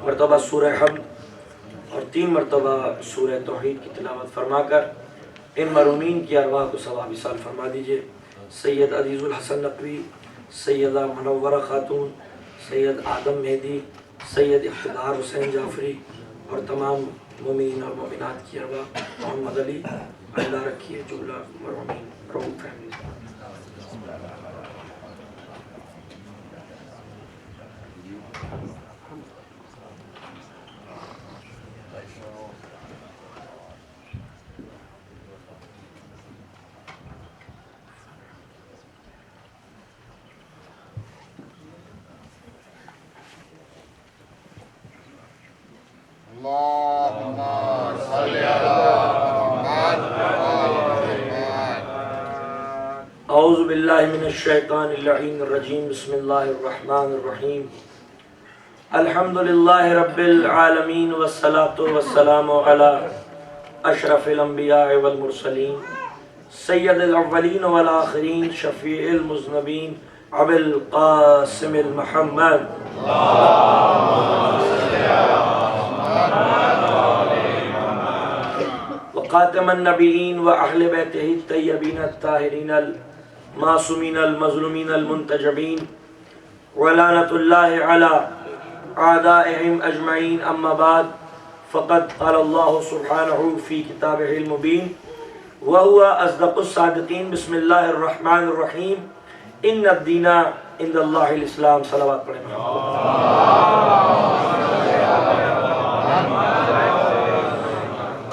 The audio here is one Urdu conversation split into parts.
مرتبہ سورہ حمد اور 3 مرتبہ سورہ توحید کی تلاوت فرما کر ان مرحومین کی ارواح کو ثواب ایصال فرما دیجئے۔ سید عزیز الحسن نقوی، سیدہ منورہ خاتون، سید آدم مہدی، سید اقتدار حسین جعفری اور تمام مومنین اور مومنات کی ارواح، محمد علی اللہ رکھیے جملہ مرحومین روح فیملی۔ اعوذ باللہ من الشیطان اللعین الرجیم، بسم اللہ الرحمن الرحیم۔ الحمدللہ رب العالمین والصلاة والسلام علی اشرف الانبیاء والمرسلین سید الاولین والآخرین شفیع المذنبین ابی القاسم المحمد وخاتم النبیین واہل بیتہ الطیبین الطاہرین المعصومین المظلومین المنتجبین ولعنۃ اللہ علی اعدائہم اجمعین، اما بعد فقد قال اللہ سبحانہ فی کتابہ المبین وہو اصدق الصادقین۔ بسم اللہ الرحمن الرحیم۔ ان الدین عند اللہ الاسلام۔ صلوات پڑھیں۔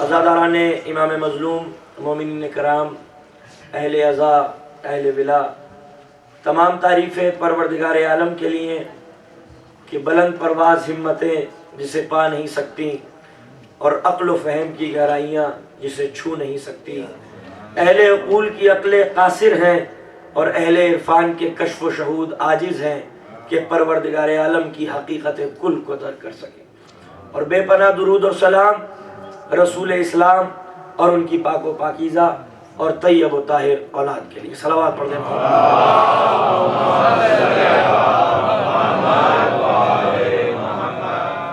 عزاداران امام مظلوم، مومنین کرام، اہل عزا، اہل ولا، تمام تعریفیں پروردگار عالم کے لیے کہ بلند پرواز ہمتیں جسے پا نہیں سکتی اور عقل و فہم کی گہرائیاں جسے چھو نہیں سکتی۔ اہل عقول کی عقلیں قاصر ہیں اور اہل عرفان کے کشف و شہود عاجز ہیں کہ پروردگار عالم کی حقیقت کل کو درک کر سکیں۔ اور بے پناہ درود اور سلام رسول اسلام اور ان کی پاک و پاکیزہ اور طیب و طاہر اولاد کے لیے۔ صلوات پڑھ دیں۔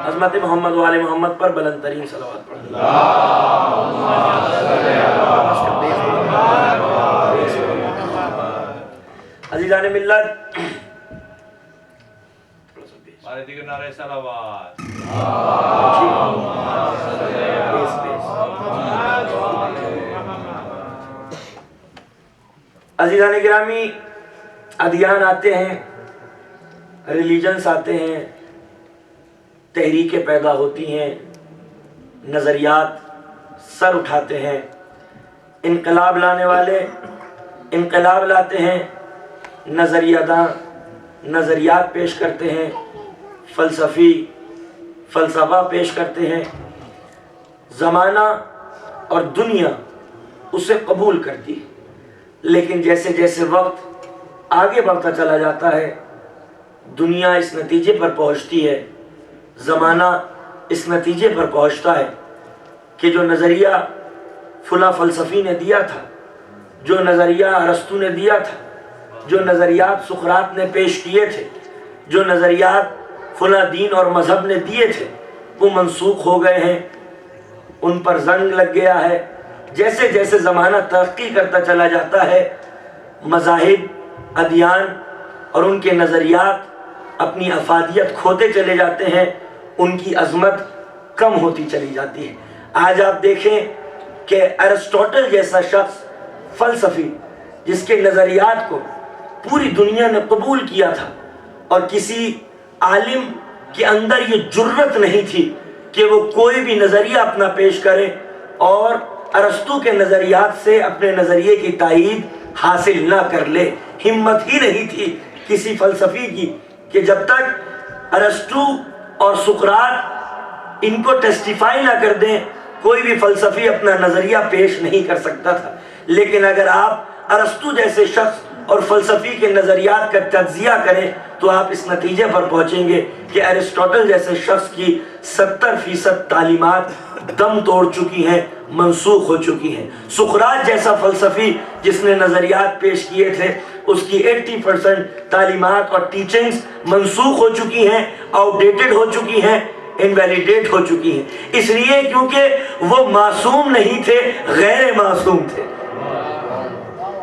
عظمت محمد و آل محمد پر بلند ترین صلوات پڑھ دیں۔ عزیزان ملت، دیگر نعرہ صلوات۔ عزیزان گرامی، ادیان آتے ہیں، ریلیجنز آتے ہیں، تحریکیں پیدا ہوتی ہیں، نظریات سر اٹھاتے ہیں، انقلاب لانے والے انقلاب لاتے ہیں، نظریہ داں نظریات پیش کرتے ہیں، فلسفہ پیش کرتے ہیں۔ زمانہ اور دنیا اسے قبول کرتی ہے، لیکن جیسے جیسے وقت آگے بڑھتا چلا جاتا ہے، دنیا اس نتیجے پر پہنچتی ہے، زمانہ اس نتیجے پر پہنچتا ہے کہ جو نظریہ فلاں فلسفی نے دیا تھا، جو نظریہ ارسطو نے دیا تھا، جو نظریات سقراط نے پیش کیے تھے، جو نظریات فلاں دین اور مذہب نے دیے تھے، وہ منسوخ ہو گئے ہیں، ان پر زنگ لگ گیا ہے۔ جیسے جیسے زمانہ ترقی کرتا چلا جاتا ہے، مذاہب، ادیان اور ان کے نظریات اپنی افادیت کھوتے چلے جاتے ہیں، ان کی عظمت کم ہوتی چلی جاتی ہے۔ آج آپ دیکھیں کہ ارسطوٹل جیسا شخص فلسفی، جس کے نظریات کو پوری دنیا نے قبول کیا تھا، اور کسی عالم کے اندر یہ جرت نہیں تھی کہ وہ کوئی بھی نظریہ اپنا پیش کرے اور ارسطو کے نظریات سے اپنے نظریے کی تائید حاصل نہ کر لے۔ ہمت ہی نہیں تھی کسی فلسفی کی کہ جب تک ارسطو اور سقراط ان کو ٹیسٹیفائی نہ کر دیں، کوئی بھی فلسفی اپنا نظریہ پیش نہیں کر سکتا تھا۔ لیکن اگر آپ ارسطو جیسے شخص اور فلسفی کے نظریات کا تجزیہ کریں تو آپ اس نتیجے پر پہنچیں گے کہ ارسطوٹل جیسے شخص کی 70% تعلیمات دم توڑ چکی ہیں، منسوخ ہو چکی ہیں۔ سقراط جیسا فلسفی جس نے نظریات پیش کیے تھے، اس کی 80% تعلیمات اور ٹیچنگز منسوخ ہو چکی ہیں، آؤٹ ڈیٹڈ ہو چکی ہیں۔ انویلیڈیٹ ہو چکی ہیں، اس لیے کیونکہ وہ معصوم نہیں تھے، غیر معصوم تھے۔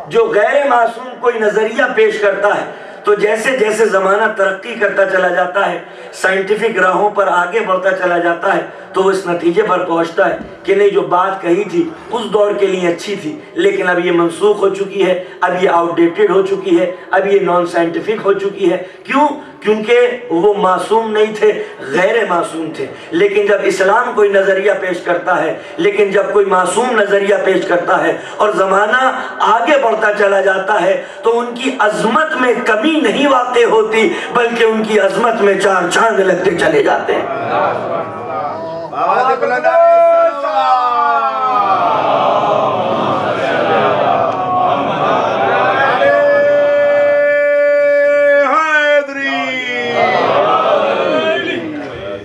جو غیر معصوم کوئی نظریہ پیش کرتا ہے تو جیسے جیسے زمانہ ترقی کرتا چلا جاتا ہے، سائنٹیفک راہوں پر آگے بڑھتا چلا جاتا ہے، تو وہ اس نتیجے پر پہنچتا ہے کہ نہیں، جو بات کہی تھی اس دور کے لیے اچھی تھی لیکن اب یہ منسوخ ہو چکی ہے، اب یہ آؤٹ ڈیٹڈ ہو چکی ہے، اب یہ نان سائنٹیفک ہو چکی ہے۔ کیوں؟ کیونکہ وہ معصوم نہیں تھے، غیر معصوم تھے۔ لیکن جب اسلام کوئی نظریہ پیش کرتا ہے، لیکن جب کوئی معصوم نظریہ پیش کرتا ہے اور زمانہ آگے بڑھتا چلا جاتا ہے تو ان کی عظمت میں کمی نہیں واقع ہوتی، بلکہ ان کی عظمت میں چار چاند لگتے چلے جاتے ہیں۔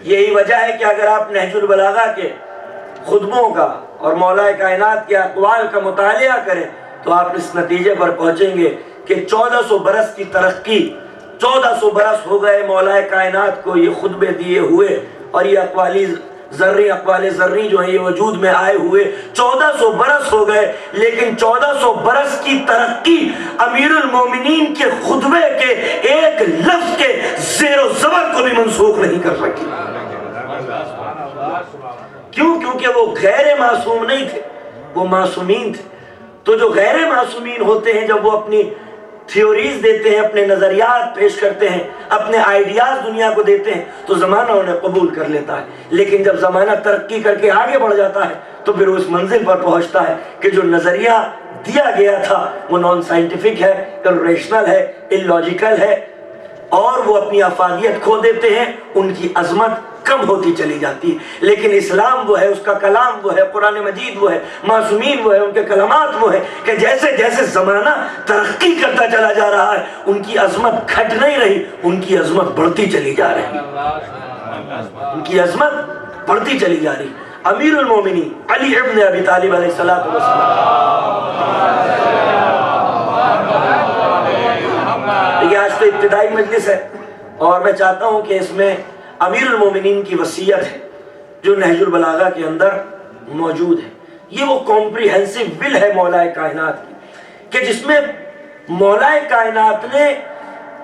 یہی وجہ ہے کہ اگر آپ نہج البلاغہ کے خطبوں کا اور مولا کائنات کے اقوال کا مطالعہ کریں تو آپ اس نتیجے پر پہنچیں گے کہ 1400 برس کی ترقی، 1400 برس ہو گئے مولا کائنات کو یہ خطبے دیے ہوئے، اور یہ اقوال ذری جو ہیں یہ وجود میں آئے ہوئے 1400 برس ہو گئے، لیکن 1400 برس کی ترقی امیر المومنین کے خطبے کے ایک لفظ کے زیر و زبر کو بھی منسوخ نہیں کر سکی۔ کیوں؟ کیونکہ وہ غیر معصوم نہیں تھے، وہ معصومین تھے۔ تو جو غیر معصومین ہوتے ہیں جب وہ اپنی تھیوریز دیتے ہیں، اپنے نظریات پیش کرتے ہیں، اپنے آئیڈیاز دنیا کو دیتے ہیں تو زمانہ انہیں قبول کر لیتا ہے۔ لیکن جب زمانہ ترقی کر کے آگے بڑھ جاتا ہے تو پھر اس منزل پر پہنچتا ہے کہ جو نظریہ دیا گیا تھا وہ نان سائنٹیفک ہے، ریشنل ہے، اللاجیکل ہے، اور وہ اپنی افادیت کھو دیتے ہیں، ان کی عظمت کم ہوتی چلی جاتی ہے۔ لیکن اسلام وہ ہے، اس کا کلام وہ ہے، قرآن مجید وہ ہے، معصومین وہ ہے، ان کے کلمات وہ ہے کہ جیسے جیسے زمانہ ترقی کرتا چلا جا رہا ہے ان کی عظمت گھٹ نہیں رہی، ان کی عظمت بڑھتی چلی جا رہی، ان کی عظمت بڑھتی چلی جا رہی۔ امیر المومنین علی ابن ابی طالب علیہ الصلوۃ والسلام، یہ آج تو ابتدائی مجلس ہے اور میں چاہتا ہوں کہ اس میں امیر المومنین کی وصیت ہے جو نہج البلاغہ کے اندر موجود ہے۔ یہ وہ کمپریہنسو ول ہے مولا کائنات کی کہ جس میں مولا کائنات نے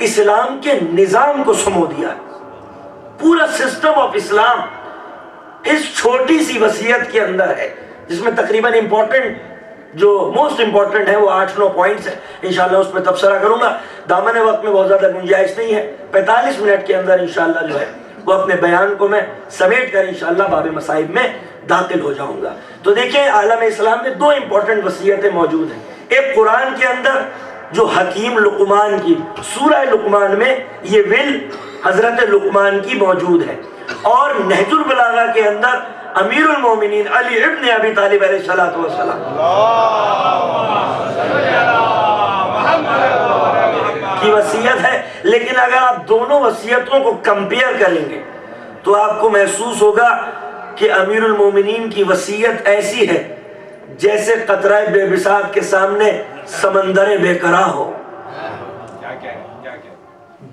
اسلام کے نظام کو سمو دیا، پورا سسٹم آف اسلام اس چھوٹی سی وصیت کے اندر ہے، جس میں تقریباً جو موسٹ امپورٹنٹ ہے وہ 8-9 پوائنٹس ہیں۔ انشاءاللہ اس پہ تبصرہ کروں گا، دامن وقت میں بہت زیادہ گنجائش نہیں ہے، 45 منٹ کے اندر انشاءاللہ جو ہے وہ اپنے بیان کو میں سمیٹ کر انشاءاللہ باب مصائب میں داخل ہو جاؤں گا۔ تو دیکھیں عالم اسلام میں 2 امپورٹنٹ وصیتیں موجود ہیں۔ ایک قرآن کے اندر جو حکیم لقمان کی سورہ لقمان میں یہ ول حضرت لقمان کی موجود ہے، اور نہج البلاغہ کے اندر امیر المومنین علی ابن ابی طالب علیہ الصلوۃ والسلام کی وصیت ہے۔ لیکن اگر آپ دونوں وصیتوں کو کمپیئر کریں گے تو آپ کو محسوس ہوگا کہ امیر المومنین کی وصیت ایسی ہے جیسے قطرہ بے بساط کے سامنے سمندر بے قرار ہو،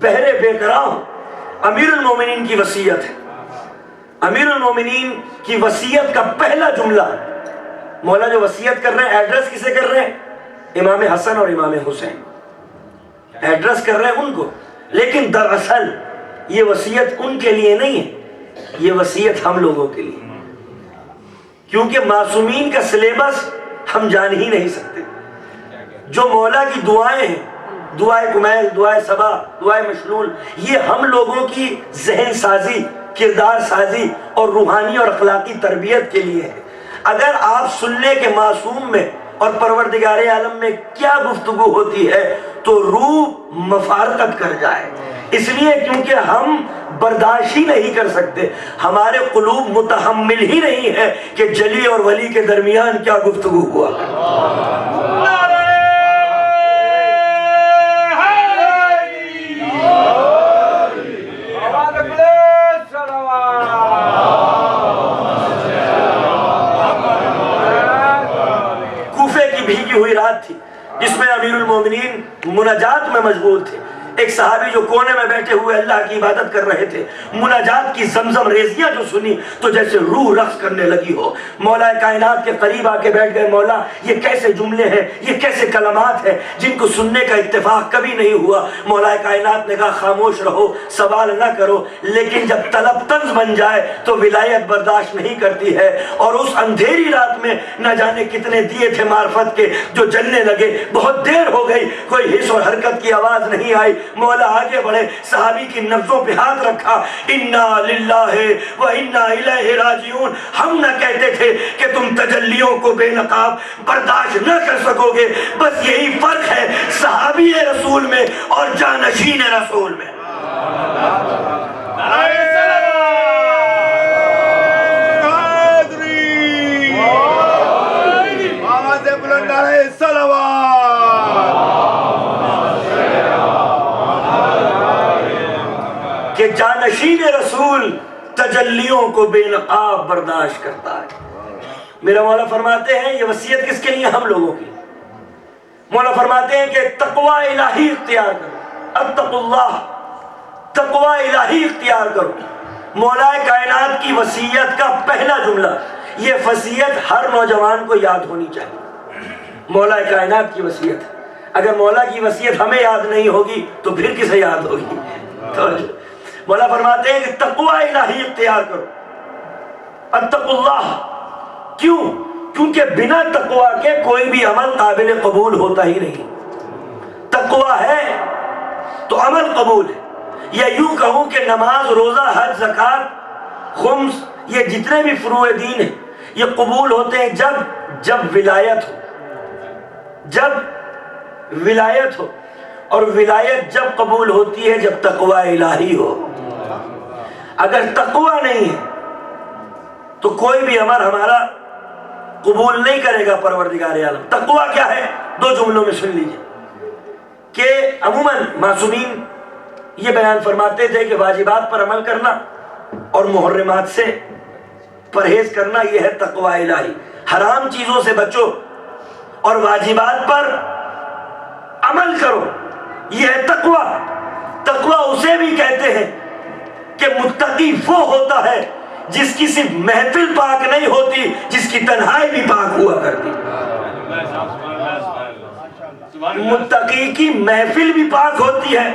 بحر بے قرار ہو۔ امیر المومنین کی وصیت ہے۔ امیر المومنین کی وصیت کا پہلا جملہ، مولا جو وصیت کر رہے ہیں ایڈریس کسے کر رہے ہیں؟ امام حسن اور امام حسین، ایڈریس کر رہے ہیں ان کو، لیکن دراصل یہ وصیت ان کے لیے نہیں ہے، یہ وصیت ہم لوگوں کے لیے، کیونکہ معصومین کا سلیبس ہم جان ہی نہیں سکتے۔ جو مولا کی دعائیں ہیں، دعائے کمیل، دعائے صبا، دعائے مشلول، یہ ہم لوگوں کی ذہن سازی، کردار سازی اور روحانی اور اخلاقی تربیت کے لیے ہے۔ اگر آپ سن لیں کہ معصوم میں اور پروردگار عالم میں کیا گفتگو ہوتی ہے تو روح مفارقت کر جائے، اس لیے کیونکہ ہم برداشت ہی نہیں کر سکتے، ہمارے قلوب متحمل ہی نہیں ہے کہ جلی اور ولی کے درمیان کیا گفتگو ہوا۔ کوفے کی بھیگی ہوئی رات تھی جس میں امیر المومنین مناجات میں مشغول تھے ایک صحابی جو کونے میں بیٹھے ہوئے اللہ کی عبادت کر رہے تھے، مناجات کی زمزم ریزیاں جو سنی تو جیسے روح رقص کرنے لگی ہو. مولا کائنات کے قریب آ کے بیٹھ گئے. مولا یہ کیسے جملے ہیں، یہ کیسے کلمات ہیں جن کو سننے کا اتفاق کبھی نہیں ہوا. مولا کائنات نے کہا خاموش رہو، سوال نہ کرو، لیکن جب طلب طنز بن جائے تو ولایت برداشت نہیں کرتی ہے. اور اس اندھیری رات میں نہ جانے کتنے دیے تھے معرفت کے جو جلنے لگے. بہت دیر ہو گئی، کوئی حس اور حرکت کی آواز نہیں آئی. مولا آگے بڑھے، صحابی کی نبضوں پہ ہاتھ رکھا. انا للہ و انا الیہ راجعون. ہم نہ کہتے تھے کہ تم تجلیوں کو بے نقاب برداشت نہ کر سکو گے. بس یہی فرق ہے صحابی رسول میں اور جانشین رسول میں. کہ جانشین رسول تجلیوں کو بے نقاب برداشت کرتا ہے. میرا مولا فرماتے ہیں، یہ وصیت کس کے لیے؟ ہم لوگوں کی. مولا فرماتے ہیں کہ تقوی الہی اختیار کرو. اتقوا اللہ، تقوی الہی اختیار کرو. مولا کائنات کی وصیت کا پہلا جملہ، یہ وصیت ہر نوجوان کو یاد ہونی چاہیے. مولا کائنات کی وصیت، اگر مولا کی وصیت ہمیں یاد نہیں ہوگی تو پھر کسے یاد ہوگی؟ تو مولا فرماتے ہیں کہ تقوی الہی اختیار کرو. اتقوا اللہ. کیوں؟ کیونکہ بنا تقوی کے کوئی بھی عمل قابل قبول ہوتا ہی نہیں. تقوی ہے تو عمل قبول ہے. یا یوں کہوں کہ نماز، روزہ، حج، زکوٰۃ، خمس، یہ جتنے بھی فروع دین ہیں یہ قبول ہوتے ہیں جب ولایت ہو. جب ولایت ہو، اور ولایت جب قبول ہوتی ہے جب تقوی الہی ہو. اگر تقوی نہیں ہے تو کوئی بھی عمل ہمارا قبول نہیں کرے گا پروردگار عالم. تقوی کیا ہے؟ دو جملوں میں سن لیجئے کہ عموماً معصومین یہ بیان فرماتے تھے کہ واجبات پر عمل کرنا اور محرمات سے پرہیز کرنا یہ ہے تقوی الہی. حرام چیزوں سے بچو اور واجبات پر عمل کرو، یہ ہے تقوی. تقوی اسے بھی کہتے ہیں کہ متقی وہ ہوتا ہے جس کی صرف محفل پاک نہیں ہوتی، جس کی تنہائی بھی پاک ہوا کرتی. متقی کی محفل بھی پاک ہوتی ہے،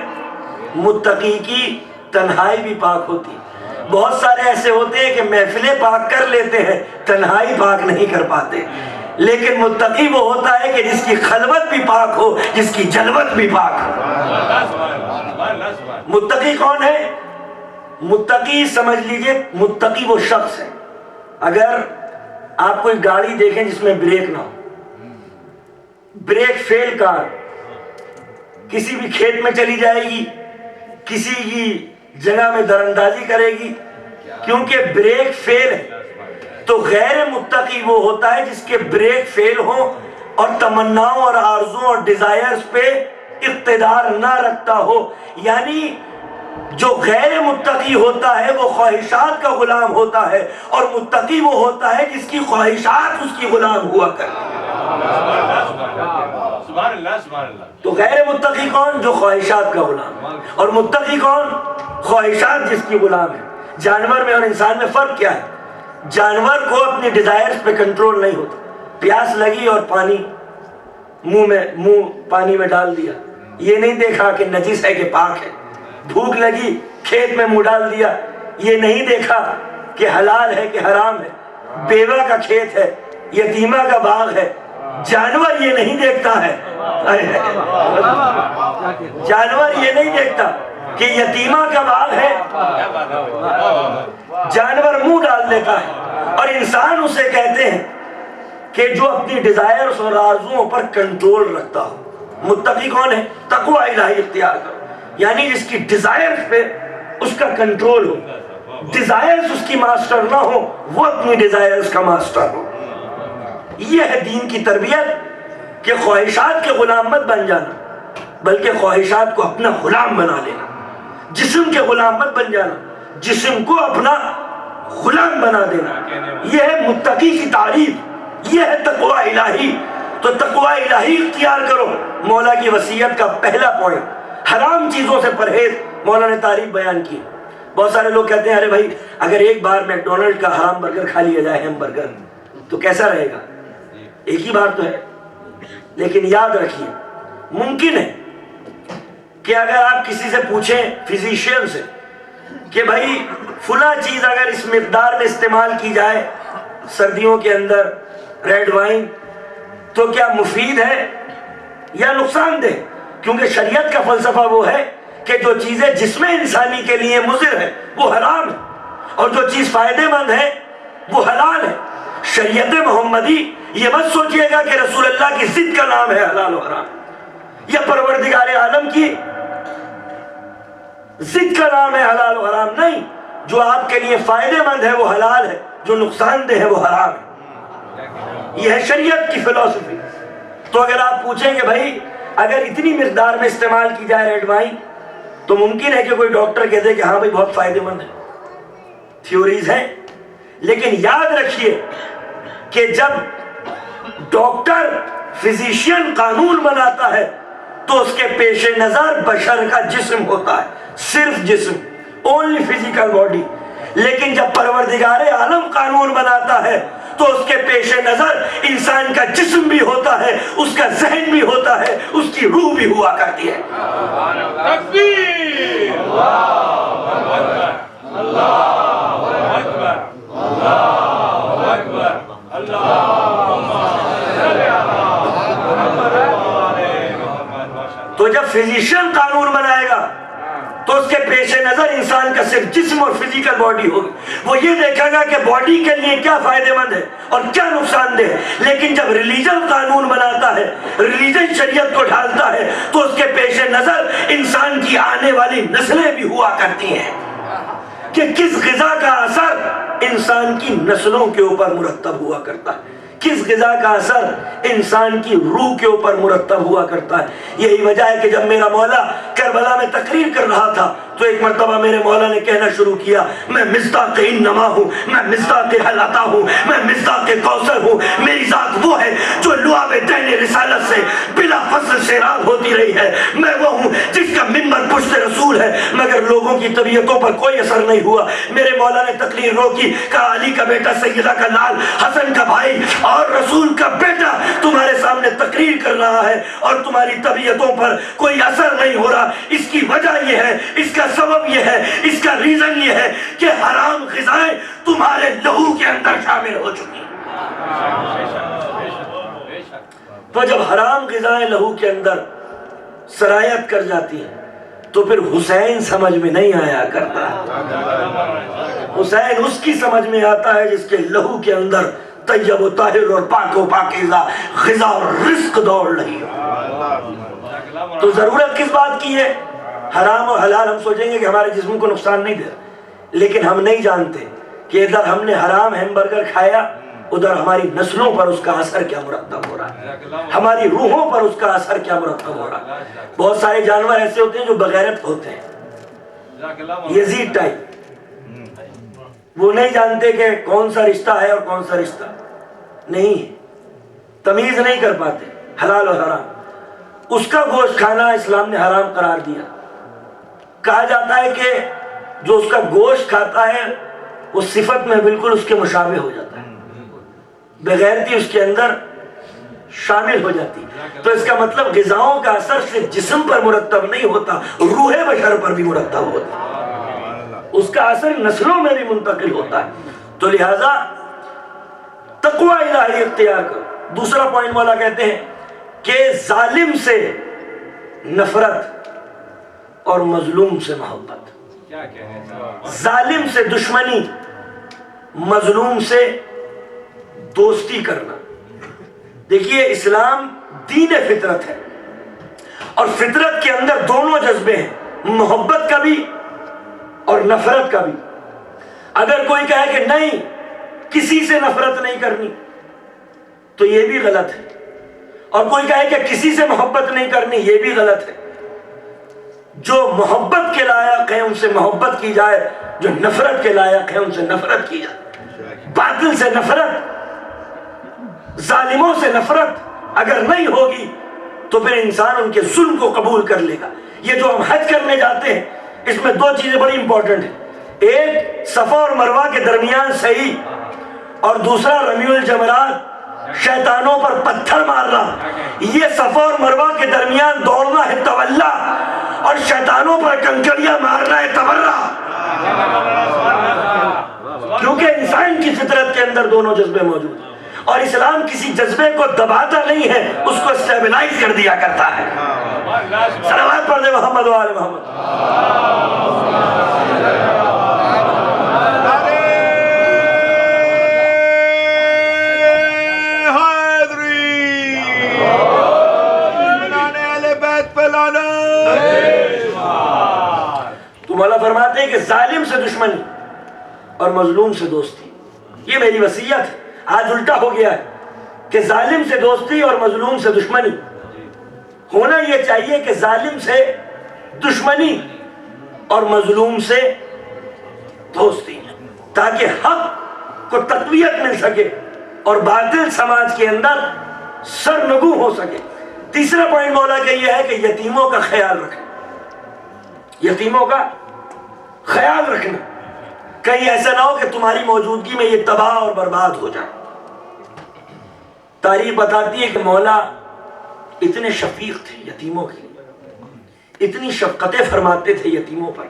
متقی کی تنہائی بھی پاک ہوتی. بہت سارے ایسے ہوتے ہیں کہ محفلیں پاک کر لیتے ہیں، تنہائی پاک نہیں کر پاتے. لیکن متقی وہ ہوتا ہے کہ جس کی خلوت بھی پاک ہو، جس کی جلوت بھی پاک ہو. متقی کون ہے؟ متقی سمجھ لیجئے، متقی وہ شخص ہے، اگر آپ کوئی گاڑی دیکھیں جس میں بریک نہ ہو، بریک فیل کار کسی بھی کھیت میں چلی جائے گی، کسی کی جگہ میں دراندازی کرے گی کیونکہ بریک فیل ہے. تو غیر متقی وہ ہوتا ہے جس کے بریک فیل ہوں اور تمناؤں اور آرزوں اور ڈیزائرز پہ اقتدار نہ رکھتا ہو. یعنی جو غیر متقی ہوتا ہے وہ خواہشات کا غلام ہوتا ہے، اور متقی وہ ہوتا ہے جس کی خواہشات اس کی غلام ہوا کرتی. تو غیر متقی کون؟ جو خواہشات کا غلام. اور متقی کون؟ خواہشات جس کی غلام ہے. جانور میں اور انسان میں فرق کیا ہے؟ جانور کو اپنی ڈیزائرز پہ کنٹرول نہیں ہوتا. پیاس لگی اور منہ پانی میں ڈال دیا، یہ نہیں دیکھا کہ نجس ہے کہ پاک ہے. بھوک لگی، کھیت میں منہ ڈال دیا، یہ نہیں دیکھا کہ حلال ہے کہ حرام ہے. بیوہ کا کھیت ہے، یتیمہ کا باغ ہے، جانور یہ نہیں دیکھتا ہے. جانور یہ نہیں دیکھتا کہ یتیمہ کا باغ ہے، جانور منہ ڈال دیتا ہے. اور انسان اسے کہتے ہیں کہ جو اپنی ڈیزائرز اور آرزوؤں پر کنٹرول رکھتا ہو. متقی کون ہے؟ تقوی الہی اختیار کرو، یعنی جس کی ڈیزائرز پہ اس کا کنٹرول ہو، ڈیزائرز اس کی ماسٹر نہ ہو، وہ اپنی ڈیزائرز کا ماسٹر ہو. یہ ہے دین کی تربیت کہ خواہشات کے غلام مت بن جانا، بلکہ خواہشات کو اپنا غلام بنا لینا. جسم کے غلام مت بن جانا، جسم کو اپنا غلام بنا دینا. یہ ہے متقی کی تعریف، یہ ہے تقوی الہی. تو تقوی الہی اختیار کرو. مولا کی وصیت کا پہلا پوائنٹ حرام چیزوں سے پرہیز مولا نے تعریف بیان کی. بہت سارے لوگ کہتے ہیں ارے بھائی اگر ایک بار میکڈونلڈ کا حرام برگر کھا لیا جائے, ہیم برگر, تو کیسا رہے گا؟ ایک ہی بار تو ہے. لیکن یاد رکھیے ممکن ہے کہ اگر آپ کسی سے پوچھیں فزیشین سے کہ بھائی فلاں چیز اگر اس مقدار میں استعمال کی جائے سردیوں کے اندر ریڈ وائن, تو کیا مفید ہے یا نقصان دہ؟ کیونکہ شریعت کا فلسفہ وہ ہے کہ جو چیزیں جسم انسانی کے لیے مضر ہے وہ حرام ہے, اور جو چیز فائدے مند ہے وہ حلال ہے. شریعت محمدی یہ مت سوچئے گا کہ رسول اللہ کی ضد کا نام ہے حلال و حرام, یا پروردگار عالم کی ضد کا نام ہے حلال و حرام. نہیں, جو آپ کے لیے فائدے مند ہے وہ حلال ہے, جو نقصان دہ ہے وہ حرام ہے. یہ ہے شریعت کی فلسفی. تو اگر آپ پوچھیں کہ بھائی اگر اتنی مقدار میں استعمال کی جائے ریڈ وائن تو ممکن ہے کہ کوئی ڈاکٹر کہہ دے کہ ہاں بھائی بہت فائدے مند ہے. تھیوریز ہیں, لیکن یاد رکھیے کہ جب ڈاکٹر فزیشین قانون بناتا ہے تو اس کے پیش نظر بشر کا جسم ہوتا ہے, صرف جسم, اونلی فزیکل باڈی. لیکن جب پروردگار عالم قانون بناتا ہے تو اس کے پیش نظر انسان کا جسم بھی ہوتا ہے, اس کا ذہن بھی ہوتا ہے, اس کی روح بھی ہوا کرتی ہے. تکبیر! اللہ اکبر! اللہ اکبر! تو جب فزیشین قانون بنائے گا تو اس کے پیش نظر انسان کا صرف جسم اور فزیکل باڈی ہوگی. وہ یہ دیکھے گا کہ باڈی کے لیے کیا فائدے مند ہے اور کیا نقصان دہ ہے. لیکن جب ریلیجن قانون بناتا ہے, ریلیجن شریعت کو ڈھالتا ہے, تو اس کے پیش نظر انسان کی آنے والی نسلیں بھی ہوا کرتی ہیں کہ کس غذا کا اثر انسان کی نسلوں کے اوپر مرتب ہوا کرتا ہے, کس غذا کا اثر انسان کی روح کے اوپر مرتب ہوا کرتا ہے. یہی وجہ ہے کہ جب میرا مولا کربلا میں تقریر کر رہا تھا تو ایک مرتبہ میرے مولا نے کہنا شروع کیا, میں مصداق انما ہوں, میں مصداق حل عطا ہوں, میں مصداق کوثر ہوں. میری ذات وہ ہے جو لعاب دین رسالت سے بلا فصل سیراب ہوتی رہی ہے. میں وہ ہوں جس کا منبر پشت رسول ہے, مگر لوگوں کی طبیعتوں پر کوئی اثر نہیں ہوا. میرے مولا نے تقریر روکی, کہا علی کا بیٹا, سیدہ کا لال, حسن کا بھائی اور رسول کا بیٹا تمہارے سامنے تقریر کر رہا ہے اور تمہاری طبیعتوں پر کوئی اثر نہیں ہو رہا. اس کی وجہ یہ ہے, اس کا سبب یہ ہے, اس کا ریزن یہ ہے کہ حرام غذائیں تمہارے لہو کے اندر شامل ہو چکی ہیں. تو جب حرام غذائیں لہو کے اندر سرایت کر جاتی ہیں تو پھر حسین سمجھ میں نہیں آیا کرتا. حسین اس کی سمجھ میں آتا ہے جس کے لہو کے اندر طیب و طاہر اور پاک و پاکیزہ غذا اور رزق دوڑ رہی ہو. تو ضرورت کس بات کی ہے؟ حرام اور حلال ہم سوچیں گے کہ ہمارے جسم کو نقصان نہیں دے, لیکن ہم نہیں جانتے کہ ادھر ہم نے حرام ہیم برگر کھایا, ادھر ہماری نسلوں پر اس کا اثر کیا مرتب ہو رہا ہے, ہماری روحوں پر اس کا اثر کیا مرتب ہو رہا ہے. بہت سارے جانور ایسے ہوتے ہیں جو بغیرت ہوتے ہیں, یزید ٹائپ, وہ نہیں جانتے کہ کون سا رشتہ ہے اور کون سا رشتہ نہیں ہے, تمیز نہیں کر پاتے حلال اور حرام. اس کا گوشت کھانا اسلام نے حرام قرار دیا. کہا جاتا ہے کہ جو اس کا گوشت کھاتا ہے وہ صفت میں بالکل اس کے مشابہ ہو جاتا ہے, بغیرتی اس کے اندر شامل ہو جاتی. تو اس کا مطلب غذاؤں کا اثر صرف جسم پر مرتب نہیں ہوتا, روح بشر پر بھی مرتب ہوتا, اس کا اثر نسلوں میں بھی منتقل ہوتا ہے. تو لہذا تقوی الہی اختیار کرو. دوسرا پوائنٹ مولا کہتے ہیں کہ ظالم سے نفرت اور مظلوم سے محبت. ظالم سے دشمنی, مظلوم سے دوستی کرنا. دیکھیے اسلام دین فطرت ہے اور فطرت کے اندر دونوں جذبے ہیں, محبت کا بھی اور نفرت کا بھی. اگر کوئی کہے کہ نہیں کسی سے نفرت نہیں کرنی تو یہ بھی غلط ہے, اور کوئی کہے کہ کسی سے محبت نہیں کرنی یہ بھی غلط ہے. جو محبت کے لائق ہے ان سے محبت کی جائے, جو نفرت کے لائق ہے ان سے نفرت کی جائے. باطل سے نفرت, ظالموں سے نفرت اگر نہیں ہوگی تو پھر انسان ان کے ظلم کو قبول کر لے گا. یہ جو ہم حج کرنے جاتے ہیں اس میں دو چیزیں بڑی امپورٹنٹ ہیں، ایک صفا اور مروہ کے درمیان صحیح، اور دوسرا رمی الجمرات، شیطانوں پر پتھر مارنا۔ یہ صفا اور مروہ کے درمیان دوڑنا ہے تولا، اور شیطانوں پر کنکریاں مارنا ہے تبرہ، کیونکہ انسان کی فطرت کے اندر دونوں جذبے موجود ہیں، اور اسلام کسی جذبے کو دباتا نہیں ہے، اس کو اسٹیبلائز کر دیا کرتا ہے۔ صلوات پڑھ دے محمد و آل محمد۔ تو مولا فرماتے ہیں کہ ظالم سے دشمنی اور مظلوم سے دوستی، یہ میری وصیت ہے۔ آج الٹا ہو گیا ہے کہ ظالم سے دوستی اور مظلوم سے دشمنی، ہونا یہ چاہیے کہ ظالم سے دشمنی اور مظلوم سے دوستی، تاکہ حق کو تقویت مل سکے اور باطل سماج کے اندر سرنگو ہو سکے۔ تیسرا پوائنٹ مولا کا یہ ہے کہ یتیموں کا خیال رکھنا، یتیموں کا خیال رکھنا، کہیں ایسا نہ ہو کہ تمہاری موجودگی میں یہ تباہ اور برباد ہو جائے۔ تاریخ بتاتی ہے کہ مولا اتنے شفیق تھے یتیموں کے لیے، اتنی شفقتیں فرماتے تھے یتیموں پر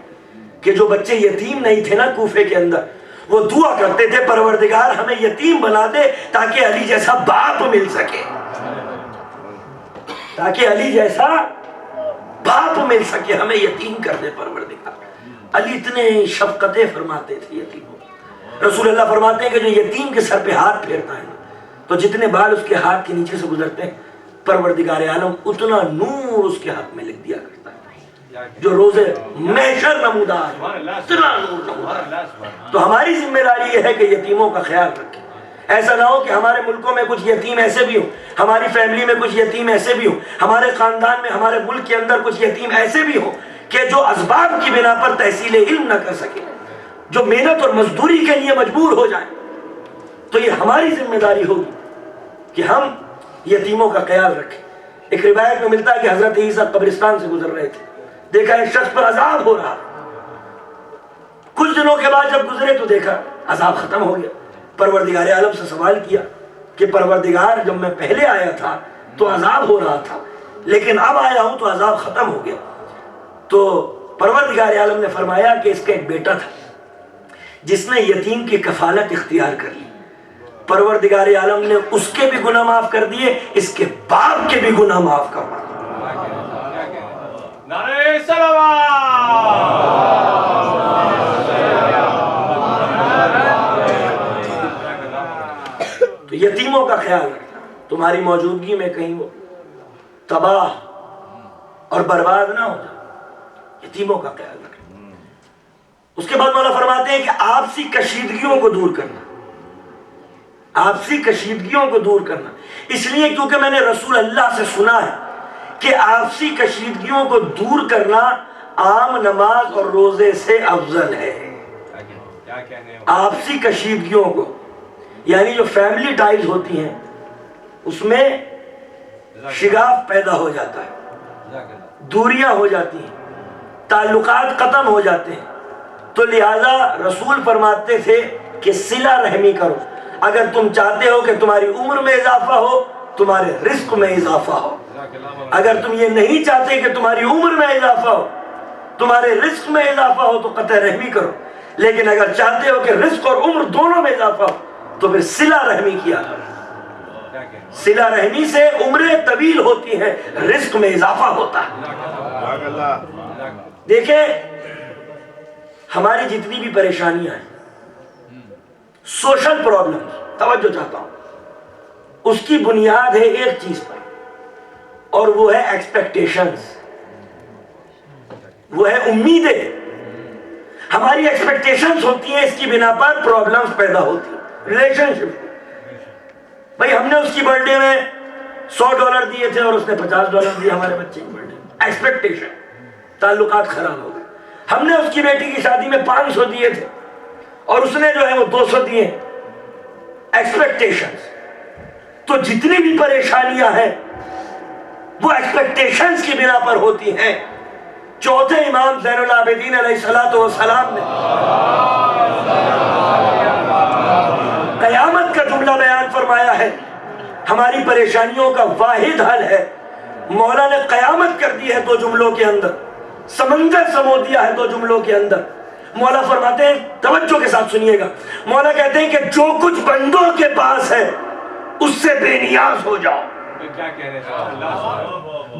کہ جو بچے یتیم نہیں تھے نا کوفے کے اندر، وہ دعا کرتے تھے پروردگار ہمیں یتیم بنا دے تاکہ علی جیسا باپ مل سکے، تاکہ علی جیسا باپ مل سکے، ہمیں یتیم کر دے پروردگار۔ علی اتنے شفقتیں فرماتے تھے یتیموں۔ رسول اللہ فرماتے ہیں کہ جو یتیم کے سر پہ ہاتھ پھیرتا ہے تو جتنے بال اس کے ہاتھ کے نیچے سے گزرتے ہیں پروردگار عالم اتنا نور اس کے ہاتھ میں لکھ دیا کرتا ہے، جو روز محشر نمودار اتنا نور نمودار۔ تو ہماری ذمہ داری یہ ہے کہ یتیموں کا خیال رکھیں۔ ایسا نہ ہو کہ ہمارے ملکوں میں کچھ یتیم ایسے بھی ہوں، ہماری فیملی میں کچھ یتیم ایسے بھی ہوں، ہمارے خاندان میں ہمارے ملک کے اندر کچھ یتیم ایسے بھی ہوں کہ جو اسباب کی بنا پر تحصیل علم نہ کر سکے، جو محنت اور مزدوری کے لیے مجبور ہو جائیں۔ تو یہ ہماری ذمہ داری ہوگی کہ ہم یتیموں کا خیال رکھیں۔ ایک روایت میں ملتا ہے کہ حضرت عیسیٰ قبرستان سے گزر رہے تھے، دیکھا ایک شخص پر عذاب ہو رہا، کچھ دنوں کے بعد جب گزرے تو دیکھا عذاب ختم ہو گیا۔ پروردگار عالم سے سوال کیا کہ پروردگار جب میں پہلے آیا تھا تو عذاب ہو رہا تھا، لیکن اب آیا ہوں تو عذاب ختم ہو گیا۔ تو پروردگار عالم نے فرمایا کہ اس کا ایک بیٹا تھا جس نے یتیم کی کفالت اختیار کر لی، پروردگار عالم نے اس کے بھی گناہ معاف کر دیے، اس کے باپ کے بھی گناہ معاف کروا دیے۔ نعرہ صلوات۔ تو یتیموں کا خیال رکھنا، تمہاری موجودگی میں کہیں وہ تباہ اور برباد نہ ہو جائے، یتیموں کا خیال رکھنا۔ اس کے بعد مولا فرماتے ہیں کہ آپسی کشیدگیوں کو دور کرنا، آپسی کشیدگیوں کو دور کرنا، اس لیے کیونکہ میں نے رسول اللہ سے سنا ہے کہ آپسی کشیدگیوں کو دور کرنا عام نماز اور روزے سے افضل ہے۔ آپسی کشیدگیوں کو، یعنی جو فیملی ٹائز ہوتی ہیں اس میں شگاف پیدا ہو جاتا ہے، دوریاں ہو جاتی ہیں، تعلقات ختم ہو جاتے ہیں، تو لہذا رسول فرماتے تھے کہ صلہ رحمی کرو۔ اگر تم چاہتے ہو کہ تمہاری عمر میں اضافہ ہو، تمہارے رزق میں اضافہ ہو، اگر تم یہ نہیں چاہتے کہ تمہاری عمر میں اضافہ ہو، تمہارے رزق میں اضافہ ہو تو قطع رحمی کرو، لیکن اگر چاہتے ہو کہ رزق اور عمر دونوں میں اضافہ ہو تو پھر صلہ رحمی کیا کرو۔ صلہ رحمی سے عمریں طویل ہوتی ہیں، رزق میں اضافہ ہوتا ہے۔ دیکھیں ہماری جتنی بھی پریشانیاں ہیں، سوشل پرابلم، توجہ چاہتا ہوں، اس کی بنیاد ہے ایک چیز پر، اور وہ ہے ایکسپیکٹیشنز، وہ ہے امیدیں۔ ہماری ایکسپیکٹیشنز ہوتی ہیں، اس کی بنا پر پرابلمز پیدا ہوتی ہیں۔ ریلیشن شپ، بھائی ہم نے اس کی برتھ ڈے میں $100 دیے تھے اور اس نے $50 دیے ہمارے بچے کی برتھ ڈے میں، ایکسپیکٹیشن، تعلقات خراب ہو گئے۔ ہم نے اس کی بیٹی کی شادی میں 500 دیے تھے اور اس نے جو ہے وہ 200 دیے، ایکسپیکٹیشنز۔ تو جتنی بھی پریشانیاں ہیں وہ ایکسپیکٹیشنز کی بنا پر ہوتی ہیں۔ چوتھے امام زین العابدین علیہ الصلوۃ والسلام نے قیامت کا جملہ بیان فرمایا ہے، ہماری پریشانیوں کا واحد حل ہے۔ مولا نے قیامت کر دی ہے دو جملوں کے اندر، سمندر سمو دیا ہے دو جملوں کے اندر۔ مولا فرماتے ہیں، توجہ کے ساتھ سنیے گا، مولا کہتے ہیں کہ جو کچھ بندوں کے پاس ہے اس سے بے نیاز ہو جاؤ۔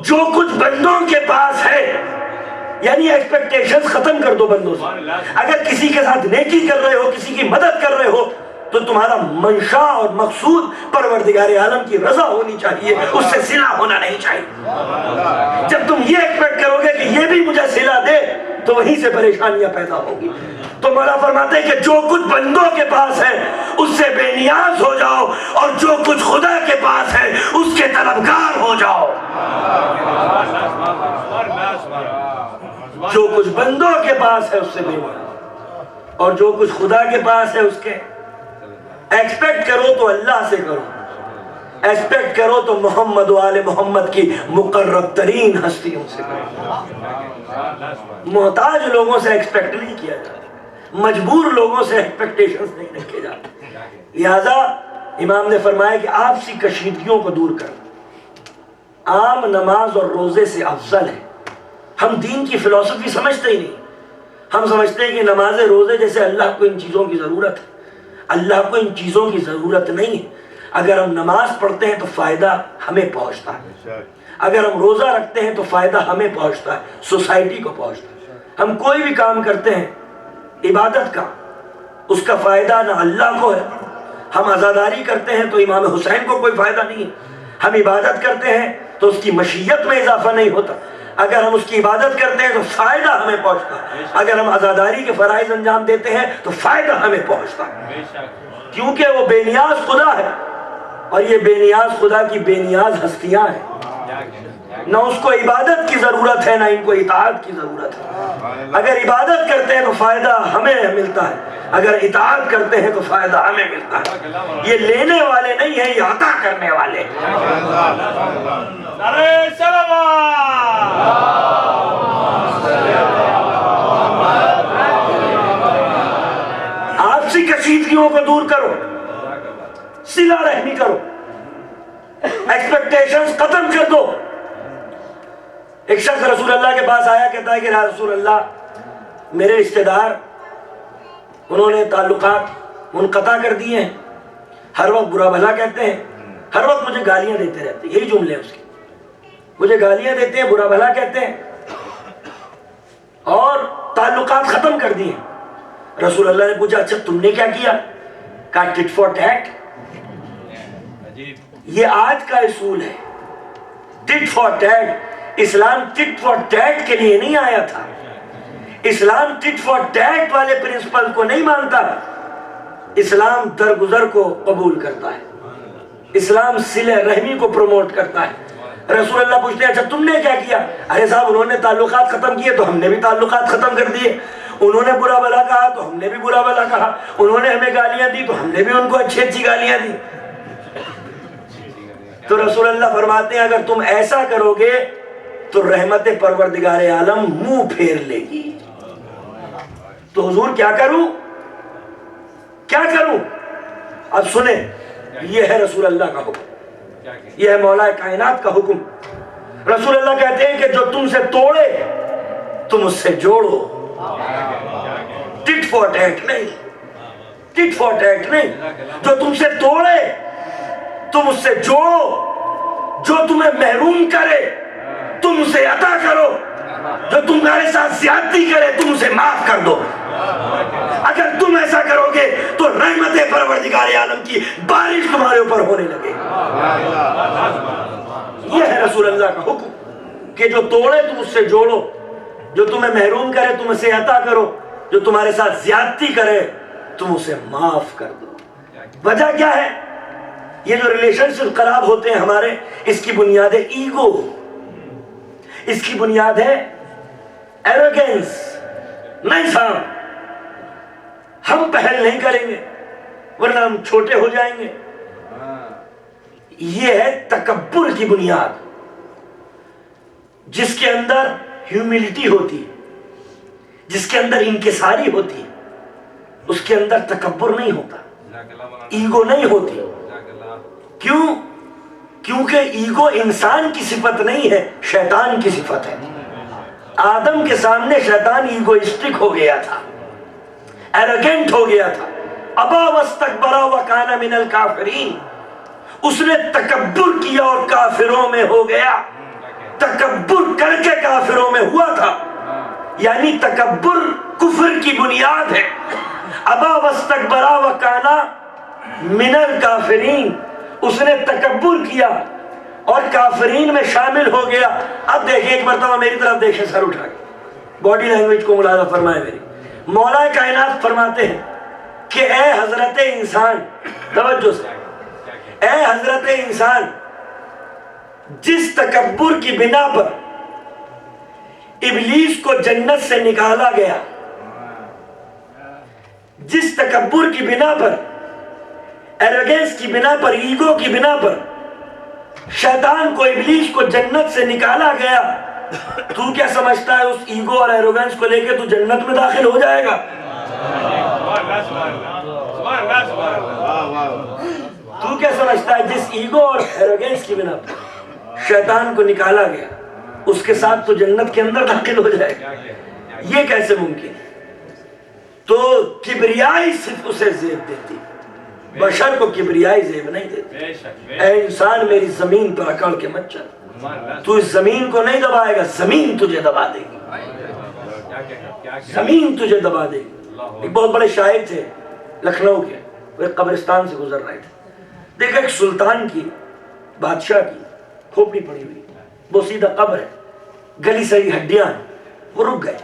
جو کچھ بندوں کے پاس ہے یعنی ایکسپیکٹیشنز ختم کر دو بندوں سے۔ اگر کسی کے ساتھ نیکی کر رہے ہو، کسی کی مدد کر رہے ہو، تو تمہارا منشا اور مقصود پروردگار عالم کی رضا ہونی چاہیے، اس سے صلہ ہونا نہیں چاہیے۔ جب تم یہ ایکسپیکٹ کرو گے کہ یہ بھی مجھے صلہ دے تو وہیں سے پریشانیاں پیدا ہوگی۔ تو مولا فرماتے ہیں کہ جو کچھ بندوں کے پاس ہے اس سے بے نیاز ہو جاؤ، اور جو کچھ خدا کے پاس ہے اس کے طلبگار ہو جاؤ۔ جو کچھ بندوں کے پاس ہے اس سے بے نیاز، اور جو کچھ خدا کے پاس ہے اس کے ایکسپیکٹ کرو تو اللہ سے کرو، ایکسپیکٹ کرو تو محمد و آل محمد کی مقرب ترین ہستیوں سے کرو۔ محتاج لوگوں سے ایکسپیکٹ نہیں کیا جاتا، مجبور لوگوں سے ایکسپیکٹیشنز نہیں رکھے جاتے۔ لہذا امام نے فرمایا کہ آپسی کشیدگیوں کو دور کرو، عام نماز اور روزے سے افضل ہے۔ ہم دین کی فلسفی سمجھتے ہی نہیں، ہم سمجھتے ہیں کہ نماز روزے جیسے اللہ کو ان چیزوں کی ضرورت ہے۔ اللہ کو ان چیزوں کی ضرورت نہیں ہے۔ اگر ہم نماز پڑھتے ہیں تو فائدہ ہمیں پہنچتا ہے، اگر ہم روزہ رکھتے ہیں تو فائدہ ہمیں پہنچتا ہے، سوسائٹی کو پہنچتا ہے۔ ہم کوئی بھی کام کرتے ہیں عبادت کا، اس کا فائدہ نہ اللہ کو ہے۔ ہم عزاداری کرتے ہیں تو امام حسین کو کوئی فائدہ نہیں ہے۔ ہم عبادت کرتے ہیں تو اس کی مشیت میں اضافہ نہیں ہوتا۔ اگر ہم اس کی عبادت کرتے ہیں تو فائدہ ہمیں پہنچتا ہے، اگر ہم عزاداری کے فرائض انجام دیتے ہیں تو فائدہ ہمیں پہنچتا ہے، کیونکہ وہ بے نیاز خدا ہے، اور یہ بے نیاز خدا کی بے نیاز ہستیاں ہیں۔ نہ اس کو عبادت کی ضرورت ہے، نہ ان کو اطاعت کی ضرورت ہے۔ اگر عبادت کرتے ہیں تو فائدہ ہمیں ملتا ہے، اگر اطاعت کرتے ہیں تو فائدہ ہمیں ملتا ہے۔ یہ لینے والے نہیں ہیں، یہ عطا کرنے والے ہیں۔ نعرہ سلوات! آپسی کشیدگیوں کو دور کرو، صلہ رحمی کرو، ایکسپیکٹیشنز ختم کر دو۔ ایک شخص رسول اللہ کے پاس آیا، کہتا ہے کہ رسول اللہ، میرے رشتہ دار انہوں نے تعلقات منقطع کر دیے ہیں، ہر وقت برا بھلا کہتے ہیں، ہر وقت مجھے گالیاں دیتے رہتے ہیں، یہی جملے ہیں اس کے، مجھے گالیاں دیتے ہیں، برا بھلا کہتے ہیں، اور تعلقات ختم کر دیے۔ رسول اللہ نے پوچھا، اچھا تم نے کیا کیا؟ کہا ٹٹ فار ٹیٹ۔ یہ آج کا اصول ہے، ٹٹ فار ٹیٹ۔ اسلام ٹٹ فار ٹیٹ کے لیے نہیں آیا تھا، اسلام ٹٹ فار ٹیٹ والے پرنسپل کو نہیں مانتا، اسلام درگزر کو قبول کرتا ہے، اسلام صلہ رحمی کو پروموٹ کرتا ہے۔ رسول اللہ پوچھتے ہیں، اچھا تم نے کیا کیا؟ ارے صاحب انہوں نے تعلقات ختم کیے تو ہم نے بھی تعلقات ختم کر دیے، انہوں نے برا بھلا کہا تو ہم نے بھی برا بھلا کہا، انہوں نے ہمیں گالیاں دی تو ہم نے بھی ان کو اچھی اچھی گالیاں دی۔ تو رسول اللہ فرماتے ہیں، اگر تم ایسا کرو گے تو رحمت پروردگار عالم منہ پھیر لے گی۔ تو حضور کیا کروں؟ کیا کروں؟ اب سنیں، یہ ہے رسول اللہ کا حکم، یہ ہے مولا کائنات کا حکم۔ رسول اللہ کہتے ہیں کہ جو تم سے توڑے تم اس سے جوڑو، ٹٹ فار ٹیٹ نہیں، ٹٹ فار ٹیٹ نہیں۔ جو تم سے توڑے تم اس سے جوڑو، جو تمہیں محروم کرے تم اسے عطا کرو، جو تمہارے ساتھ زیادتی کرے تم اسے معاف کر دو۔ اگر تم ایسا کرو گے تو رحمت پروردگار عالم کی بارش تمہارے اوپر ہونے لگے۔ یہ ہے رسول اللہ کا حکم کہ جو توڑے تم اس سے جوڑو، جو تمہیں محروم کرے تم اسے عطا کرو، جو تمہارے ساتھ زیادتی کرے تم اسے معاف کر دو۔ وجہ کیا ہے؟ یہ جو ریلیشن شپ خراب ہوتے ہیں ہمارے، اس کی بنیاد ہے ایگو، اس کی بنیاد ہے ایروگنس۔ نہیں صاحب، ہم پہل نہیں کریں گے ورنہ ہم چھوٹے ہو جائیں گے۔ یہ ہے تکبر کی بنیاد، جس کے اندر ہیوملٹی ہوتی ہے، جس کے اندر انکساری ہوتی ہے، اس کے اندر تکبر نہیں ہوتا، ایگو نہیں ہوتی۔ کیوں؟ کیونکہ ایگو انسان کی صفت نہیں ہے، شیطان کی صفت ہے۔ آدم کے سامنے شیطان ایگوئسٹک ہو گیا تھا، ایروگنٹ ہو گیا تھا۔ ابا واستکبر وکان من الکافرین، اس نے تکبر کیا اور کافروں میں ہو گیا۔ تکبر کر کے کافروں میں ہوا تھا، یعنی تکبر کفر کی بنیاد ہے۔ ابا واستکبر وکان من الکافرین، اس نے تکبر کیا اور کافرین میں شامل ہو گیا۔ اب دیکھیں، ایک مرتبہ میری طرف دیکھیں سر اٹھا کے، باڈی لینگویج کو ملاحظہ فرمائے میری۔ مولا کائنات فرماتے ہیں کہ اے حضرت انسان، توجہ سے، اے حضرت انسان، جس تکبر کی بنا پر ابلیس کو جنت سے نکالا گیا، جس تکبر کی بنا پر، ایروگنس کی بنا پر، ایگو کی بنا پر شیطان کو، ابلیس کو جنت سے نکالا گیا، تو کیا سمجھتا ہے اس ایگو اور ایروگنس کو لے کے تو جنت میں داخل ہو جائے گا؟ تو کیا سمجھتا ہے جس ایگو اور ایروگنس کی بنا پر شیطان کو نکالا گیا، اس کے ساتھ تو جنت کے اندر داخل ہو جائے گا؟ یہ کیسے ممکن ہے؟ تو کبریائی صرف اسے زیب دیتی، بشر کو کبریائی زیب نہیں دیتی۔ اے انسان، میری زمین پر اکڑ کے مت چل، تو اس زمین کو نہیں دبائے گا، زمین تجھے دبا دے گی، زمین تجھے دبا دے گی۔ ایک بہت بڑے شاعر تھے لکھنؤ کے، وہ ایک قبرستان سے گزر رہے تھے، دیکھا ایک سلطان کی، بادشاہ کی کھوپڑی پڑی ہوئی، بوسیدہ قبر ہے، گلی سڑی ہڈیاں ہیں۔ وہ رک گئے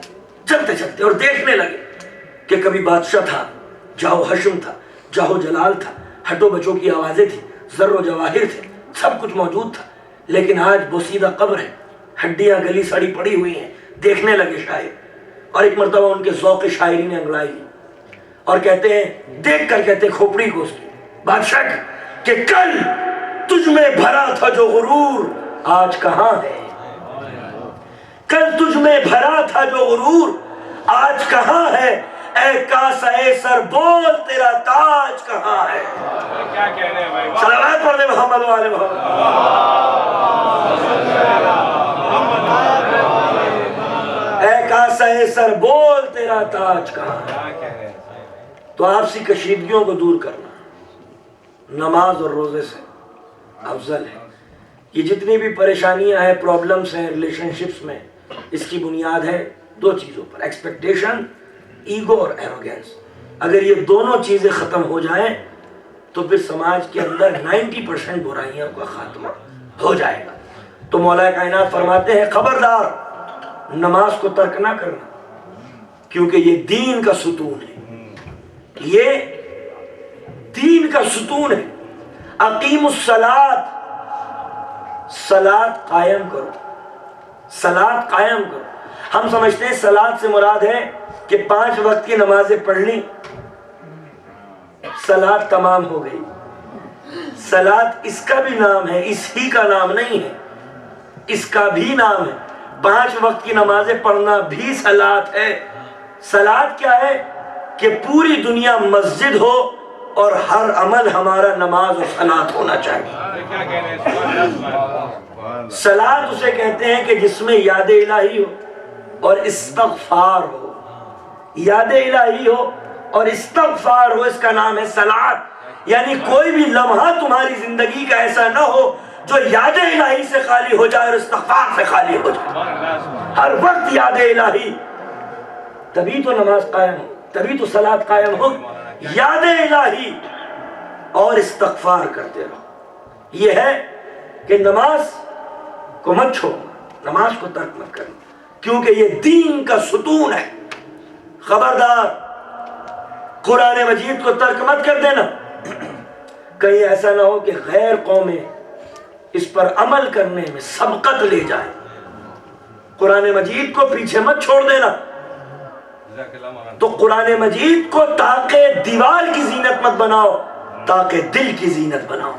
چلتے چلتے اور دیکھنے لگے کہ کبھی بادشاہ تھا، جاہو حشم تھا، جاہو جلال تھا، ہٹو بچوں کی آوازیں تھی، زر و جواہر تھے، سب کچھ موجود تھا، لیکن آج بوسیدہ قبر ہے، ہڈیاں گلی سڑی پڑی ہوئی ہیں۔ دیکھنے لگے شاعر، اور ایک مرتبہ ان کے ذوق شاعری نے انگڑائی اور کہتے ہیں، دیکھ کر کہتے ہیں کھوپڑی کو اس کی، بادشاہ کی، کہ کل تجھ میں بھرا تھا جو غرور آج کہاں ہے؟ کل تجھ میں بھرا تھا جو غرور آج کہاں ہے؟ اے کاسہ سر بول تیرا تاج کہاں ہے؟ کیا کہہ رہے ہیں بھائی؟ صلوات پڑھ دے محمد و آل محمد۔ اے کاسہ سر بول تیرا تاج کہاں ہے؟ تو آپسی کشیدگیوں کو دور کرنا نماز اور روزے سے افضل ہے۔ یہ جتنی بھی پریشانیاں ہیں، پرابلمز ہیں ریلیشن شپس میں، اس کی بنیاد ہے دو چیزوں پر، ایکسپیکٹیشن، ایگو اور ایروگنس۔ اگر یہ دونوں چیزیں ختم ہو جائیں تو پھر سماج کے اندر 90% برائیوں کا خاتمہ ہو جائے گا۔ تو مولا کائنات فرماتے ہیں، خبردار نماز کو ترک نہ کرنا، کیونکہ یہ دین کا ستون ہے، یہ دین کا ستون ہے۔ اقیم الصلاۃ، صلاۃ قائم کرو، صلاۃ قائم کرو۔ ہم سمجھتے ہیں صلاۃ سے مراد ہے کہ 5 وقت کی نمازیں پڑھ لی، صلاۃ تمام ہو گئی۔ صلاۃ اس کا بھی نام ہے، اس ہی کا نام نہیں ہے، اس کا بھی نام ہے۔ 5 وقت کی نمازیں پڑھنا بھی صلاۃ ہے۔ صلاۃ کیا ہے؟ کہ پوری دنیا مسجد ہو اور ہر عمل ہمارا نماز اور صلاۃ ہونا چاہیے۔ صلاۃ اسے کہتے ہیں کہ جس میں یاد الہی ہو اور استغفار ہو، یاد الہی ہو اور استغفار ہو، اس کا نام ہے صلاۃ۔ یعنی کوئی بھی لمحہ تمہاری زندگی کا ایسا نہ ہو جو یاد الہی سے خالی ہو جائے اور استغفار سے خالی ہو جائے۔ ہر وقت یاد الہی، تبھی تو نماز قائم ہو، تبھی تو صلاۃ قائم ہو۔ یاد الہی اور استغفار کرتے رہو۔ یہ ہے کہ نماز کو مت چھوڑنا، نماز کو ترک مت کرنا، کیونکہ یہ دین کا ستون ہے۔ خبردار قرآن مجید کو ترک مت کر دینا، کہیں ایسا نہ ہو کہ غیر قومیں اس پر عمل کرنے میں سبقت لے جائیں۔ قرآن مجید کو پیچھے مت چھوڑ دینا۔ تو قرآن مجید کو تاکہ دیوار کی زینت مت بناؤ، تاکہ دل کی زینت بناؤ۔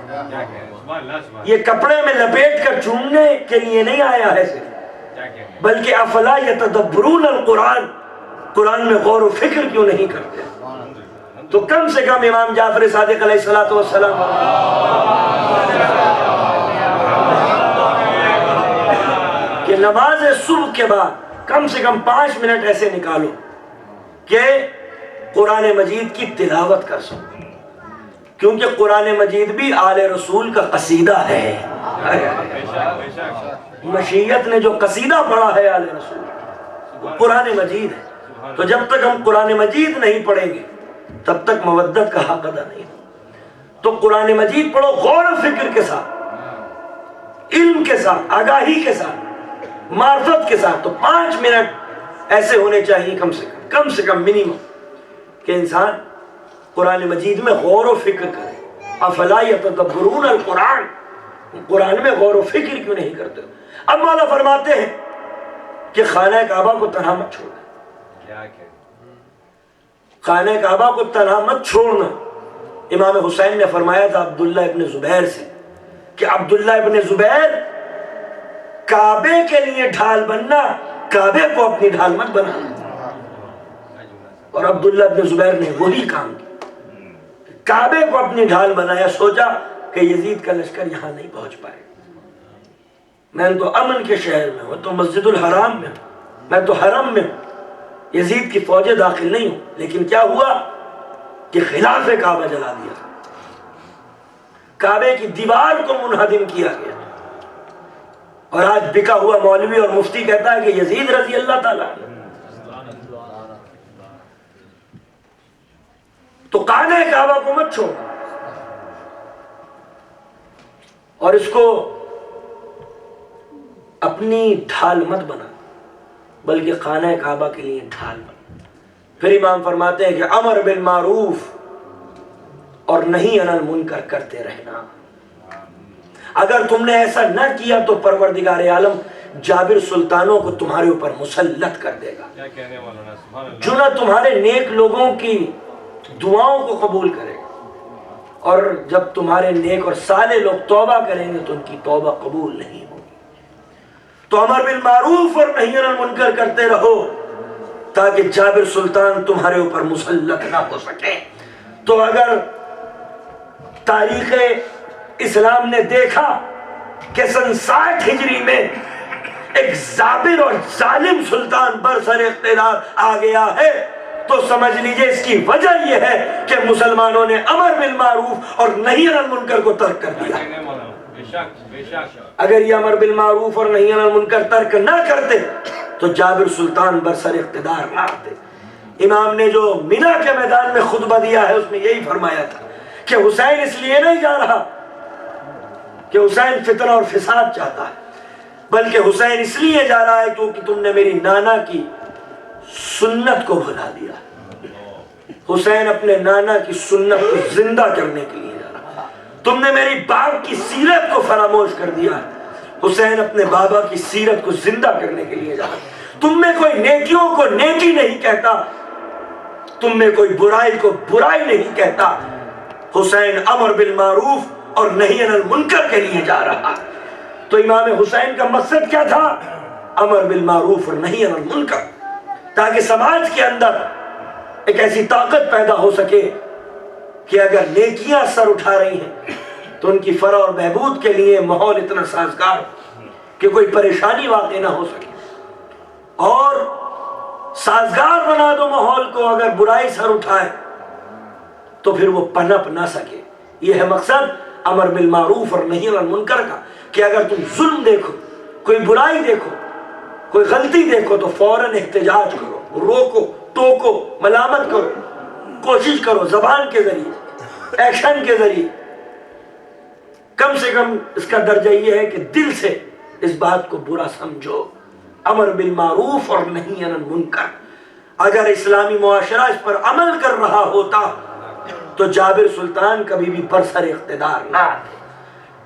یہ کپڑے میں لپیٹ کر چومنے کے لیے نہیں آیا ہے صرف، بلکہ افلا یتدبرون القرآن، قرآن میں غور و فکر کیوں نہیں کرتے؟ تو کم سے کم امام جعفر صادق علیہ الصلوۃ والسلام کہ نماز صبح کے بعد کم سے کم 5 منٹ ایسے نکالو کہ قرآن مجید کی تلاوت کر سکو، کیونکہ قرآن مجید بھی آل رسول کا قصیدہ ہے۔ مشیت نے جو قصیدہ پڑھا ہے آل رسول وہ قرآن مجید ہے، تو جب تک ہم قرآن مجید نہیں پڑھیں گے تب تک مودت کا حق ادا نہیں ہو۔ تو قرآن مجید پڑھو غور و فکر کے ساتھ، علم کے ساتھ، آگاہی کے ساتھ، معرفت کے ساتھ۔ تو 5 منٹ ایسے ہونے چاہیے کم سے کم منیمم، کہ انسان قرآن مجید میں غور و فکر کرے۔ افلا یتدبرون القرآن، قرآن میں غور و فکر کیوں نہیں کرتے؟ اب مولا فرماتے ہیں کہ خانہ کعبہ کو تنہا مت چھوڑنا، خانہ کعبہ کو تنہا مت چھوڑنا۔ امام حسین نے فرمایا تھا عبداللہ ابن زبیر سے کہ عبداللہ ابن زبیر، کعبے کے لیے ڈھال بننا، کعبے کو اپنی ڈھال مت بنانا۔ اور عبداللہ ابن زبیر نے وہی کام کیا، کعبے کو اپنی ڈھال بنایا۔ سوچا کہ یزید کا لشکر یہاں نہیں پہنچ پائے، میں تو امن کے شہر میں ہوں، تو مسجد الحرام میں ہوں، میں تو حرم میں ہوں، یزید کی فوجیں داخل نہیں ہوں۔ لیکن کیا ہوا کہ خلاف کعبہ جلا دیا، کعبے کی دیوار کو منہدم کیا گیا۔ اور آج بکا ہوا مولوی اور مفتی کہتا ہے کہ یزید رضی اللہ تعالیٰ عنہ۔ تو خانہ کعبہ کو مت چھوڑ، اور اس کو اپنی ڈھال مت بنا، بلکہ خانہ کعبہ کے لیے ڈھال بنا۔ پھر امام فرماتے ہیں کہ امر بالمعروف اور نہی عن المنکر کرتے رہنا۔ اگر تم نے ایسا نہ کیا تو پروردگار عالم جابر سلطانوں کو تمہارے اوپر مسلط کر دے گا، جو نہ تمہارے نیک لوگوں کی دعاؤں کو قبول کرے گا، اور جب تمہارے نیک اور صالح لوگ توبہ کریں گے تو ان کی توبہ قبول نہیں ہوگی۔ تو امر بالمعروف اور نہی عن المنکر کرتے رہو تاکہ جابر سلطان تمہارے اوپر مسلط نہ ہو سکے۔ تو اگر تاریخ اسلام نے دیکھا کہ سن 60 ہجری میں ایک جابر اور ظالم سلطان برسر اقتدار آ گیا ہے، تو سمجھ لیجئے اس کی وجہ یہ ہے کہ مسلمانوں نے امر بالمعروف اور نہی عن المنکر کو ترک کر دیا۔ اگر یہ امر بالمعروف اور نہی عن المنکر ترک نہ کرتے تو جابر سلطان برسر اقتدار نہ آتے۔ امام نے جو مینا کے میدان میں خطبہ دیا ہے اس میں یہی فرمایا تھا کہ حسین اس لیے نہیں جا رہا کہ حسین فتنہ اور فساد چاہتا ہے، بلکہ حسین اس لیے جا رہا ہے کیونکہ تم نے میری نانا کی سنت کو بھلا دیا۔ حسین اپنے نانا کی سنت کو زندہ کرنے کے لیے جا رہا، تم نے میری باپ کی سیرت کو فراموش کر دیا۔ حسین اپنے بابا کی سیرت کو زندہ کرنے کے لیے جا رہا۔ تم میں کوئی نیکیوں کو نیکی نہیں کہتا، تم میں کوئی برائی کو برائی نہیں کہتا۔ حسین امر بالمعروف اور نہی عن المنکر کے لیے جا رہا۔ تو امام حسین کا مقصد کیا تھا؟ امر بالمعروف اور نہی عن المنکر، تاکہ سماج کے اندر ایک ایسی طاقت پیدا ہو سکے کہ اگر نیکیاں سر اٹھا رہی ہیں تو ان کی فلاح اور بہبود کے لیے ماحول اتنا سازگار کہ کوئی پریشانی واقع نہ ہو سکے، اور سازگار بنا دو ماحول کو، اگر برائی سر اٹھائے تو پھر وہ پنپ نہ سکے۔ یہ ہے مقصد امر بالمعروف اور نہی عن المنکر کا، کہ اگر تم ظلم دیکھو، کوئی برائی دیکھو، کوئی غلطی دیکھو تو فوراً احتجاج کرو، روکو، ٹوکو، ملامت کرو، کوشش کرو زبان کے ذریعے، ایکشن کے ذریعے۔ کم سے کم اس کا درجہ یہ ہے کہ دل سے اس بات کو برا سمجھو۔ امر بالمعروف اور نہی عن المنکر، اگر اسلامی معاشرہ اس پر عمل کر رہا ہوتا تو جابر سلطان کبھی بھی برسر اقتدار نہ آتے۔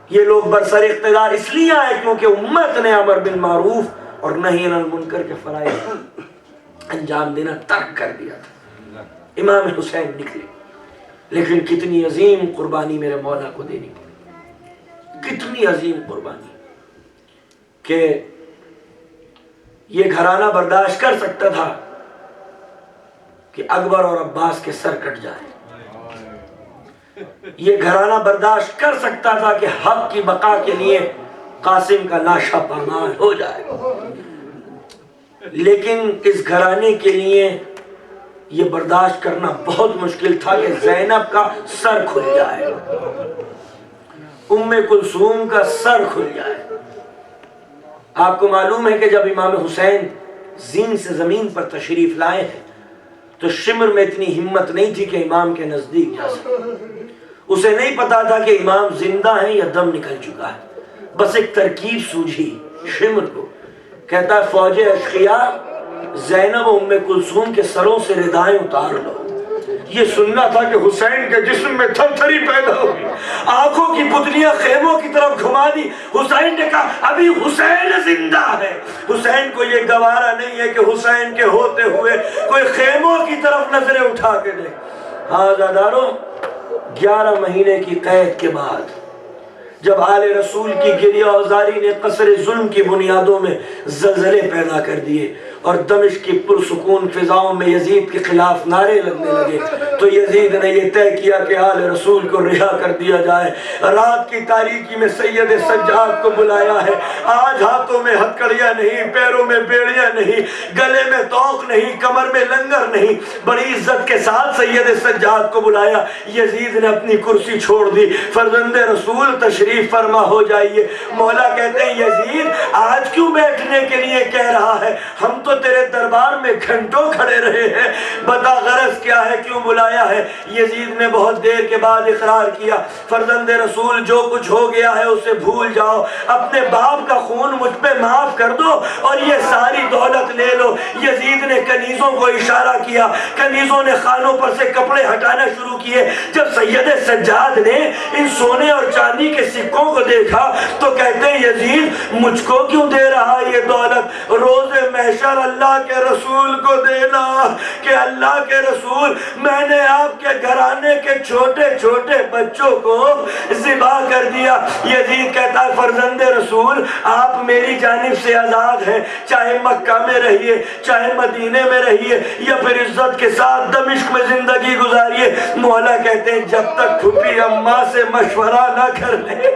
یہ لوگ برسر اقتدار اس لیے آئے کیونکہ امت نے امر بالمعروف اور نہی عن المنکر کے فرائض انجام دینا ترک کر دیا تھا۔ امام حسین نکلے، لیکن کتنی عظیم قربانی میرے مولا کو دینی پڑی، کتنی عظیم قربانی، کہ یہ گھرانہ برداشت کر سکتا تھا کہ اکبر اور عباس کے سر کٹ جائے، یہ گھرانہ برداشت کر سکتا تھا کہ حق کی بقا کے لیے قاسم کا لاشا پامال ہو جائے، لیکن اس گھرانے کے لیے یہ برداشت کرنا بہت مشکل تھا کہ زینب کا سر کھل جائے، ام کلثوم کا سر کھل جائے۔ آپ کو معلوم ہے کہ جب امام حسین زین سے زمین پر تشریف لائے ہیں تو شمر میں اتنی ہمت نہیں تھی کہ امام کے نزدیک جا سکے، اسے نہیں پتا تھا کہ امام زندہ ہیں یا دم نکل چکا ہے، بس ایک ترکیب سوجھی شمر کو، کہتا ہے فوج اشقیاء زینب و ام کلثوم کے سروں سے ردائیں اتار لو۔ یہ سننا تھا کہ حسین کے جسم میں تھر تھری پیدا ہوگی، آنکھوں کی پتلیاں خیموں کی طرف گھما دی۔ حسین نے کہا ابھی حسین زندہ ہے۔ حسین کو یہ گوارا نہیں ہے کہ حسین کے ہوتے ہوئے کوئی خیموں کی طرف نظریں اٹھا کے دے۔ ہاں عزادارو، 11 مہینے کی قید کے بعد جب آل رسول کی گریہ آزاری نے قصر ظلم کی بنیادوں میں زلزلے پیدا کر دیے اور دمشق کی پرسکون فضاؤں میں یزید کے خلاف نعرے لگنے لگے تو یزید نے یہ طے کیا کہ آل رسول کو رہا کر دیا جائے۔ رات کی تاریکی میں سید سجاد کو بلایا ہے، آج ہاتھوں میں ہتکڑیاں نہیں، پیروں میں بیڑیاں نہیں، گلے میں توق نہیں، کمر میں لنگر نہیں، بڑی عزت کے ساتھ سید سجاد کو بلایا۔ یزید نے اپنی کرسی چھوڑ دی، فرزند رسول تشریف فرما ہو جائیے۔ مولا کہتے ہیں یزید آج کیوں بیٹھنے کے لیے کہہ رہا ہے؟ ہم تو تیرے دربار میں گھنٹوں کھڑے رہے ہیں، بتا غرض کیا ہے، کیوں بلایا ہے؟ یزید نے بہت دیر کے بعد اقرار کیا، فرزند رسول جو کچھ ہو گیا ہے اسے بھول جاؤ، اپنے باپ کا خون مجھ پہ معاف کر دو اور یہ ساری دولت لے لو۔ یزید نے کنیزوں کو اشارہ کیا، کنیزوں نے خانوں پر سے کپڑے ہٹانا شروع کیے۔ جب سید سجاد نے ان سونے اور چاندی کے سکوں کو دیکھا تو کہتے ہیں یزید مجھ کو کیوں دے رہا یہ دولت؟ روز محشر اللہ کے رسول کو دینا کہ اللہ کے رسول میں نے آپ کے گھرانے کے چھوٹے چھوٹے بچوں کو ذبح کر دیا۔ یزید کہتا ہے فرزند رسول آپ میری جانب سے آزاد ہیں، چاہے مکہ میں رہیے، چاہے مدینے میں رہیے یا پھر عزت کے ساتھ دمشق میں زندگی گزاریے۔ مولا کہتے ہیں جب تک پھوپھی اماں سے مشورہ نہ کر لے۔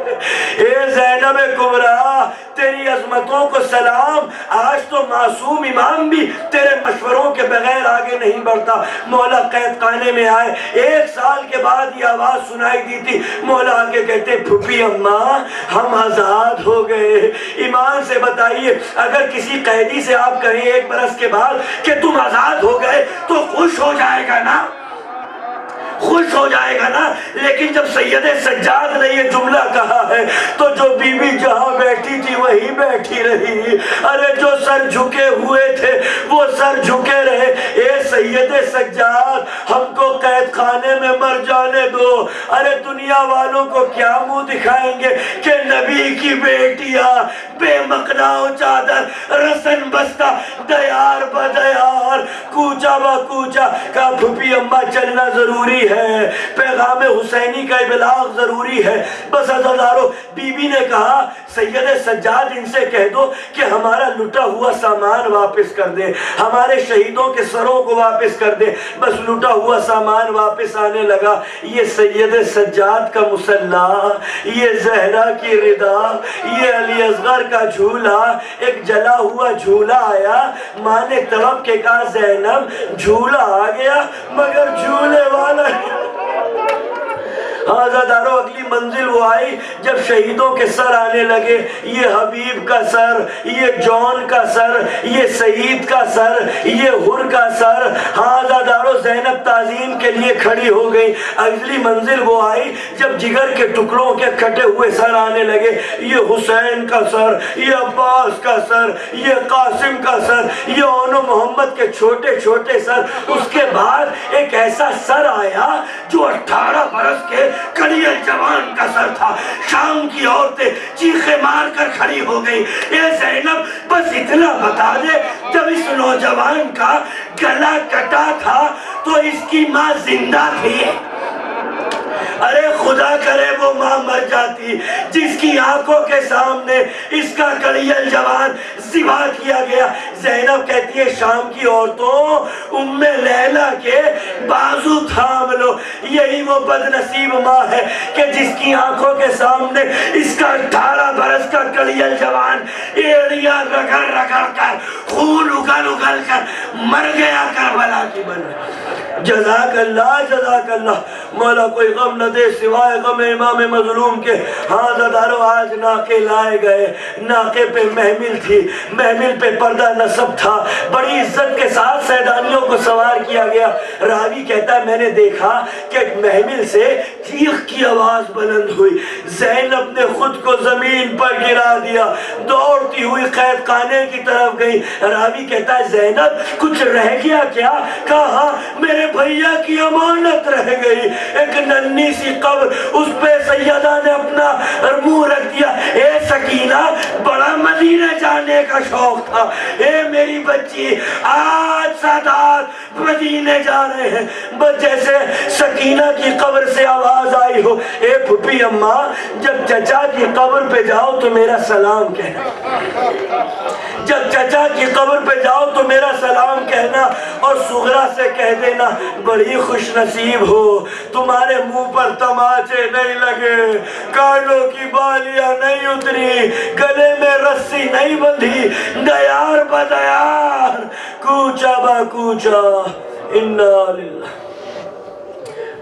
اے زینب کبریٰ تیری عظمتوں کو سلام، آج تو معصوم امام بھی تیرے مشوروں کے بغیر آگے نہیں بڑھتا۔ مولا قید خانے میں آئے، 1 سال کے بعد یہ آواز سنائی دی تھی۔ مولا آگے کہتے پھوپھی اماں ہم آزاد ہو گئے۔ ایمان سے بتائیے اگر کسی قیدی سے آپ کہیں 1 برس کے بعد کہ تم آزاد ہو گئے تو خوش ہو جائے گا نا؟ خوش ہو جائے گا نا؟ لیکن جب سید سجاد نے یہ جملہ کہا ہے تو جو بی بی جہاں بیٹھی تھی وہی بیٹھی رہی۔ ارے جو سر جھکے ہوئے تھے وہ سر جھکے رہے۔ اے سید سجاد ہم کو قید خانے میں مر جانے دو۔ ارے دنیا والوں کو کیا منہ دکھائیں گے کہ نبی کی بیٹیاں بے مقنا و چادر رسن بستہ دیار بدیار کوچا با کوچا۔ کہا پھوپھی اماں چلنا ضروری ہے، پیغام حسینی کا ابلاغ ضروری ہے۔ بس عزادارو بی بی نے کہا سید سجاد ان سے کہہ دو کہ ہمارا لٹا ہوا سامان واپس کر دیں، ہمارے شہیدوں کے سروں کو واپس کر دیں۔ بس لٹا ہوا سامان واپس آنے لگا۔ یہ سید سجاد کا مصلی، یہ زہرا کی ردا، یہ علی اصغر کا جھولا، ایک جلا ہوا جھولا آیا۔ ماں نے تڑپ کے کہا زینب جھولا آ گیا مگر جھولے والا آزادارو اگلی منزل وہ آئی جب شہیدوں کے سر آنے لگے۔ یہ حبیب کا سر، یہ جون کا سر، یہ سعید کا سر، یہ حر کا سر۔ آزادارو زینب تعظیم کے لیے کھڑی ہو گئی۔ اگلی منزل وہ آئی جب جگر کے ٹکڑوں کے کٹے ہوئے سر آنے لگے۔ یہ حسین کا سر، یہ عباس کا سر، یہ قاسم کا سر، یہ اون و محمد کے چھوٹے چھوٹے سر۔ اس کے بعد ایک ایسا سر آیا جو 18 برس کے کلی الجوان کا سر تھا۔ شام کی عورتیں چیخے مار کر کھڑی ہو گئی۔ اے زینب بس اتنا بتا دے جب اس نوجوان کا گلا کٹا تھا تو اس کی ماں زندہ تھی؟ ارے خدا کرے وہ ماں مر جاتی جس کی آنکھوں کے سامنے اس کا کلیل جوان ذبح کیا گیا۔ زینب کہتی ہے شام کی عورتوں ام لیلہ کے بازو تھام لو، یہی وہ بد نصیب ماں ہے کہ جس کی آنکھوں کے سامنے اس کا 18 برس کا کلیل جوان ایڑیاں رگڑ رگڑ کر خون اگل اگل کر مر گیا کربلا کی بن۔ جزاک اللہ مولا کوئی غم نہ دے سوائے غم امام مظلوم کے۔ ہاں زدارو آج ناکے لائے گئے، ناکے پہ محمل تھی، محمل پہ پردہ نصب تھا، بڑی عزت کے ساتھ سیدانیوں کو سوار کیا گیا۔ راوی کہتا ہے میں نے دیکھا کہ محمل سے چیخ کی آواز بلند ہوئی، زینب نے خود کو زمین پر گرا دیا، دوڑتی ہوئی قید خانے کی طرف گئی۔ راوی کہتا ہے زینب کچھ رہ گیا کیا؟ کہا میرے بھیا کی امانت رہ گئی، ایک ننھی سی قبر، اس پہ سیدہ نے اپنا منہ رکھ دیا۔ اے سکینہ بڑا مدینہ جانے کا شوق تھا، اے میری بچی آج سادات مدینے جا رہے ہیں۔ بس جیسے سکینہ کی قبر سے آواز آئی ہو، اے پھپھی اماں جب چچا کی قبر پہ جاؤ تو میرا سلام کہنا، جب چچا کی قبر پہ جاؤ تو میرا سلام کہنا، اور صغرا سے کہہ دینا بڑی خوش نصیب ہو، تمہارے منہ پر تماچے نہیں لگے، کانوں کی بالیاں نہیں اتری، گلے میں رسی نہیں بندھی، دیار بدیار کوچا با کوچا، انا للہ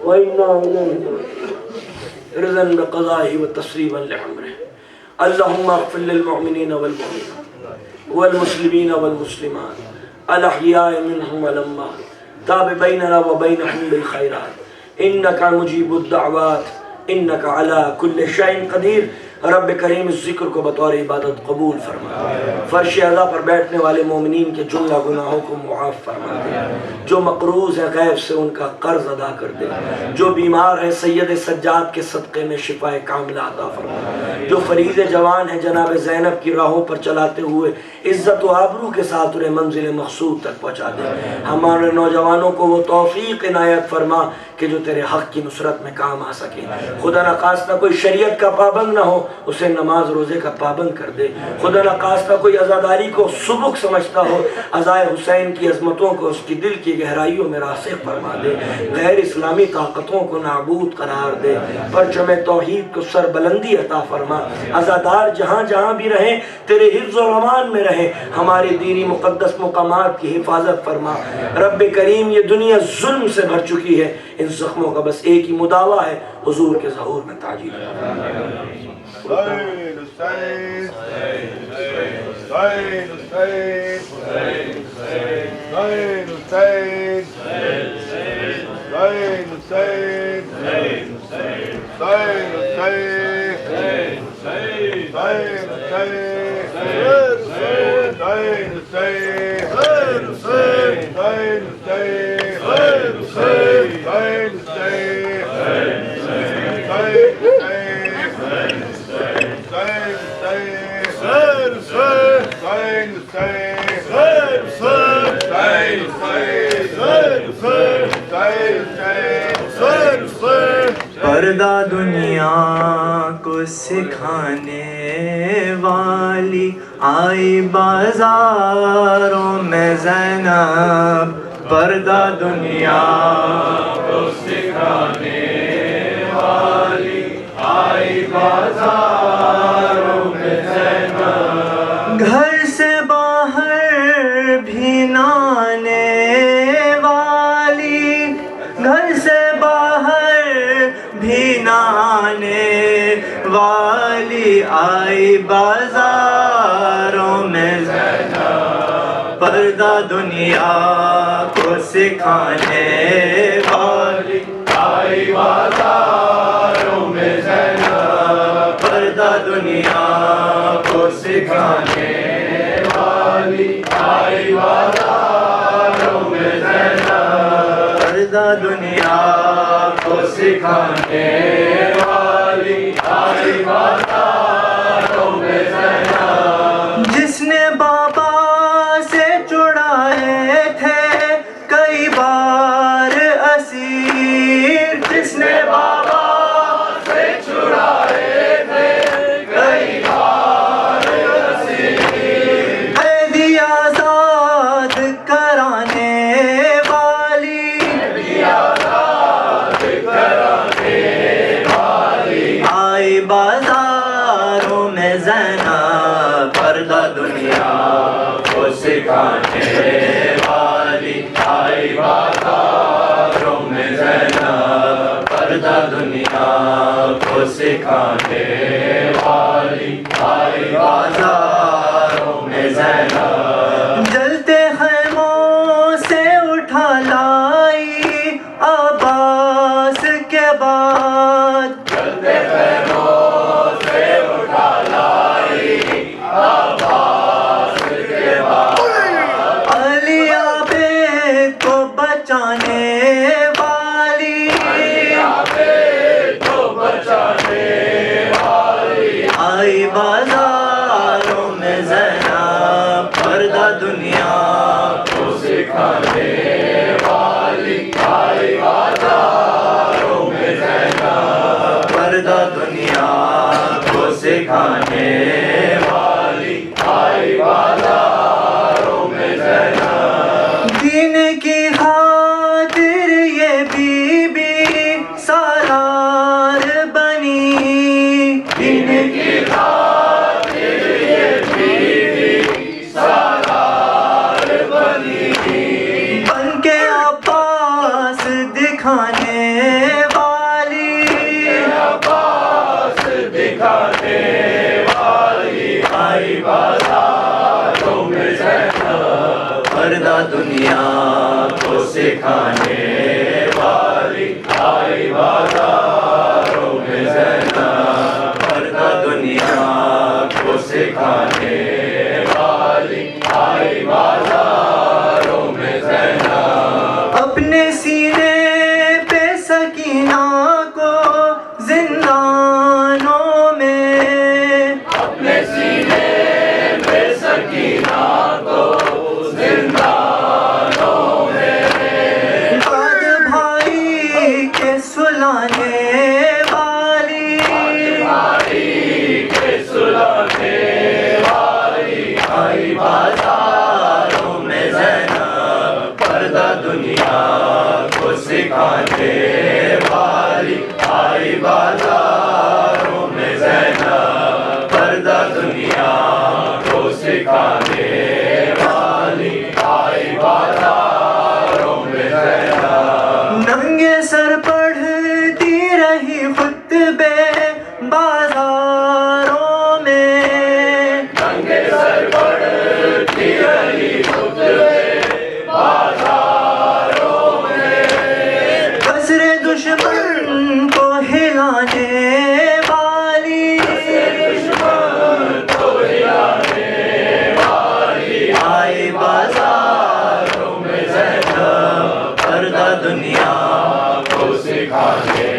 وَإِنَّا إِلَيْهِ رضاً بقضائه وتصریبا لعمره۔ اللہم اغفر للمؤمنین والمؤمنات والمسلمین والمسلمات الاحیاء منهم والاموات تاب بیننا وبینهم بالخیرات انکا مجیب الدعوات انکا علی کل شیء قدیر۔ رب کریم اس ذکر کو بطور عبادت قبول فرما دے، فرش اعلیٰ پر بیٹھنے والے مومنین کے جملہ گناہوں کو معاف فرما دے، جو مقروض ہے غیب سے ان کا قرض ادا کر دے، جو بیمار ہے سید سجاد کے صدقے میں شفاء کاملہ عطا فرما، جو فریض جوان ہے جناب زینب کی راہوں پر چلاتے ہوئے عزت و آبرو کے ساتھ انہیں منزل مقصود تک پہنچا دے۔ ہمارے نوجوانوں کو وہ توفیق عنایت فرما کہ جو تیرے حق کی نصرت میں کام آ سکے۔ خدا نخواستہ کوئی شریعت کا پابند نہ ہو اسے نماز روزے کا پابند کر دے، خدا نخواستہ کوئی عزاداری کو سبک سمجھتا ہو عزائے حسین کی عظمتوں کو اس کی دل کی گہرائیوں میں راسخ فرما دے، غیر اسلامی طاقتوں کو نابود قرار دے، پرچم توحید کو سر بلندی عطا فرما، عزادار جہاں جہاں بھی رہیں تیرے حفظ و امان میں رہیں، ہمارے دینی مقدس مقامات کی حفاظت فرما۔ رب کریم یہ دنیا ظلم سے بھر چکی ہے، ان زخموں کا بس ایک ہی مداوا ہے، حضور کے ظہور میں تعجیل پردہ دنیا کو سکھانے والی آئی بازاروں میں زینب، پردہ دنیا کو سکھانے والی آئی بازاروں میں زینب، گھر سے باہر بھی نہ آنے والی، گھر سے باہر بھی نہ آنے والی آئی بازاروں میں زینب، پردہ دنیا کو سکھانے والی آئی بازاروں میں زینب، پردہ دنیا کو سکھانے والی آئی بازاروں میں زینب، پردہ دنیا کو سکھانے والی آئی بازاروں میں زینب، جس نے بابا سے چڑھائے تھے کئی بار اسیر، جس نے بابا بازاروں میں زینب پردہ دنیا کو سکھانے والی، آئی بازاروں میں زینب پردہ دنیا کو سکھانے والی، آئی بازاروں میں زینب جلتے خیموں سے اٹھا لائی عباس کے بعد، جلتے خیموں سے اٹھا لائی عباس کے بعد، علی عابد کو بچانے والی، علی عابد کو بچانے والی، آئی بازاروں میں زینب پردہ دنیا کو سکھانے والی، آئی بازاروں میں زینب پردہ دنیا کو سکھانے والی، آئی بازاروں میں زینب دین کی خاطر یہ بی بی سالار بنی، دین کی خاطر یہ بی بی سالار بنی، بن کے عباس دکھانے والی، عباس دکھانے والی، آئی بازاروں میں زینب پردہ دنیا کو سکھانے والی، آئی بازاروں میں زینب پردہ دنیا کو سکھانے والی، آئی بازاروں میں زینب اپنے سینے پہ سکینہ کو زندانوں میں، اپنے سینے پہ سکینہ کو زندانوں میں، داد بھائی کے سلانے والی، بھائی کے سلانے والی، آئی بازاروں میں زینب پردہ دنیا کو سکھانے والی، آئی بازاروں میں زینب پردہ دنیا کو سکھانے والی، آئی بازاروں میں زینب ننگے سر پڑھتی رہی خطبے بازاروں میں، ننگے سر پڑھتی رہی خطبے بازاروں میں، قصر دشمن کو ہلانے والی، دشمن کو ہلانے والی، آئی بازاروں میں زینب پردہ دنیا کو سکھانے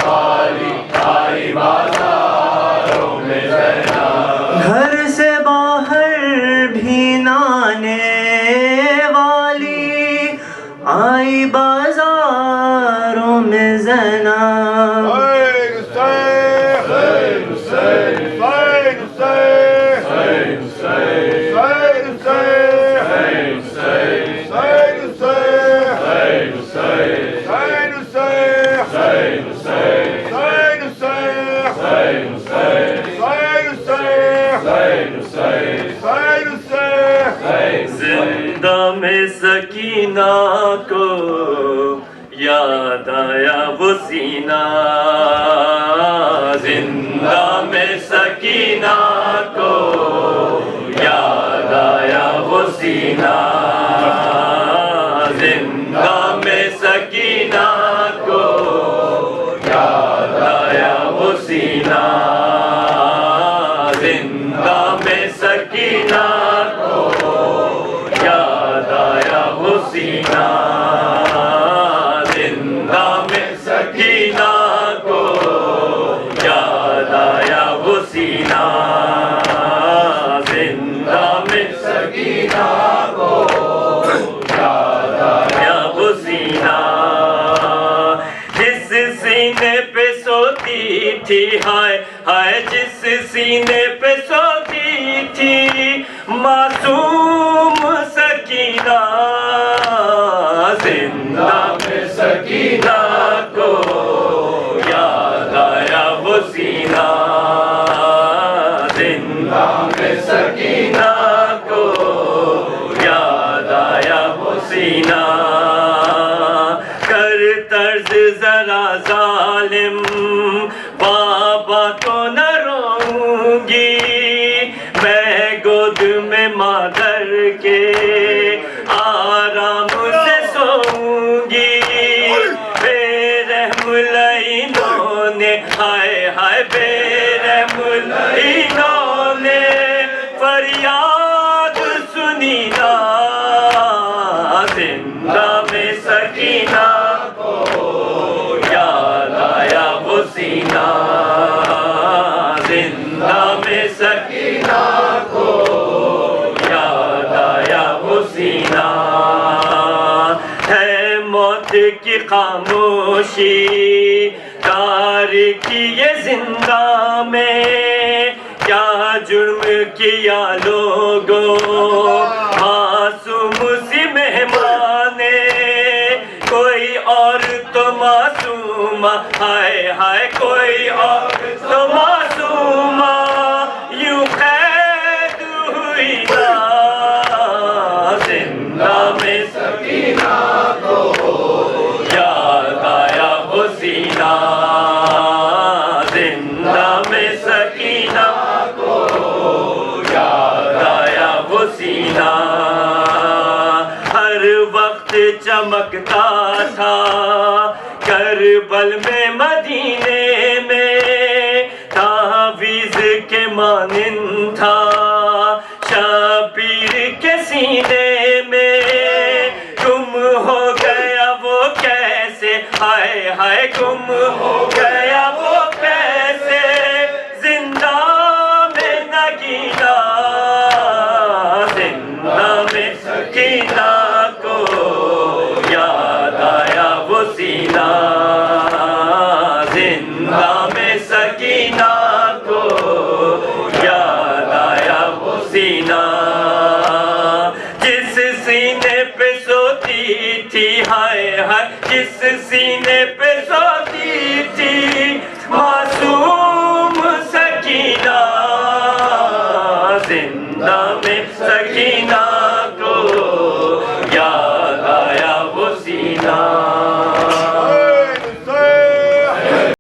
والی، آئی بازاروں میں زینب گھر سے باہر بھی نانے والی، آئی بازاروں میں زینب زندہ میں سکینہ کو یاد آیا وہ سینہ، زندہ میں سکینہ کو یاد آیا وہ سینہ، زندہ میں سکینہ کو یاد آیا وہ سینہ، زندہ میں سکینہ کو یاد آیا وہ سینہ، زندہ میں سکینہ کو یاد آیا وہ سینہ، زندہ میں سکینہ کو یاد آیا وہ سینہ، جس سینے پہ سوتی تھی، ہائے ہائے جس سینے پہ سوتی تھی معصوم سکینہ، زندہ میں سکینہ کو یاد آیا وہ سینہ زندہ میں سکینہ کو یاد آیا وہ سینہ کر طرز ذرا ظالم بابا کو نہ روؤں گی میں گود میں مادر کے آرام سے سوؤں گی بے رحم لعینوں نے ہائے ہائے بے رحم لعینوں نے فریاد سنی نا زندہ میں سکینہ کو یاد آیا وہ سینہ زندہ میں سکینہ کو یاد آیا وہ سینہ ہے موت کی خاموشی تاریکی یہ زندہ میں کیا جرم کیا لوگوں معصوم سی مہمان کوئی اور تو معصومہ ہائے ہائے کوئی اور تو معصومہ یوں قید ہوئی نا زندہ میں سکینہ کو یاد آیا وہ سینہ زندہ میں سکینہ کو یاد آیا وہ سینہ ہر وقت چمکتا تھا کربل میں مدینے میں تعویذ کے مانند تھا شبیر کے سینے میں گم ہو گیا وہ کیسے ہائے ہائے گم ہو گیا وہ کیسے زندہ میں نگینہ زندہ میں سکینہ کو یاد آیا وہ سینہ زندہ میں سکینہ کو یاد آیا وہ سینہ جس سینے پہ سوتی تھی ہائے ہائے جس سینے پہ سوتی تھی معصوم سکینہ زندہ میں سکینہ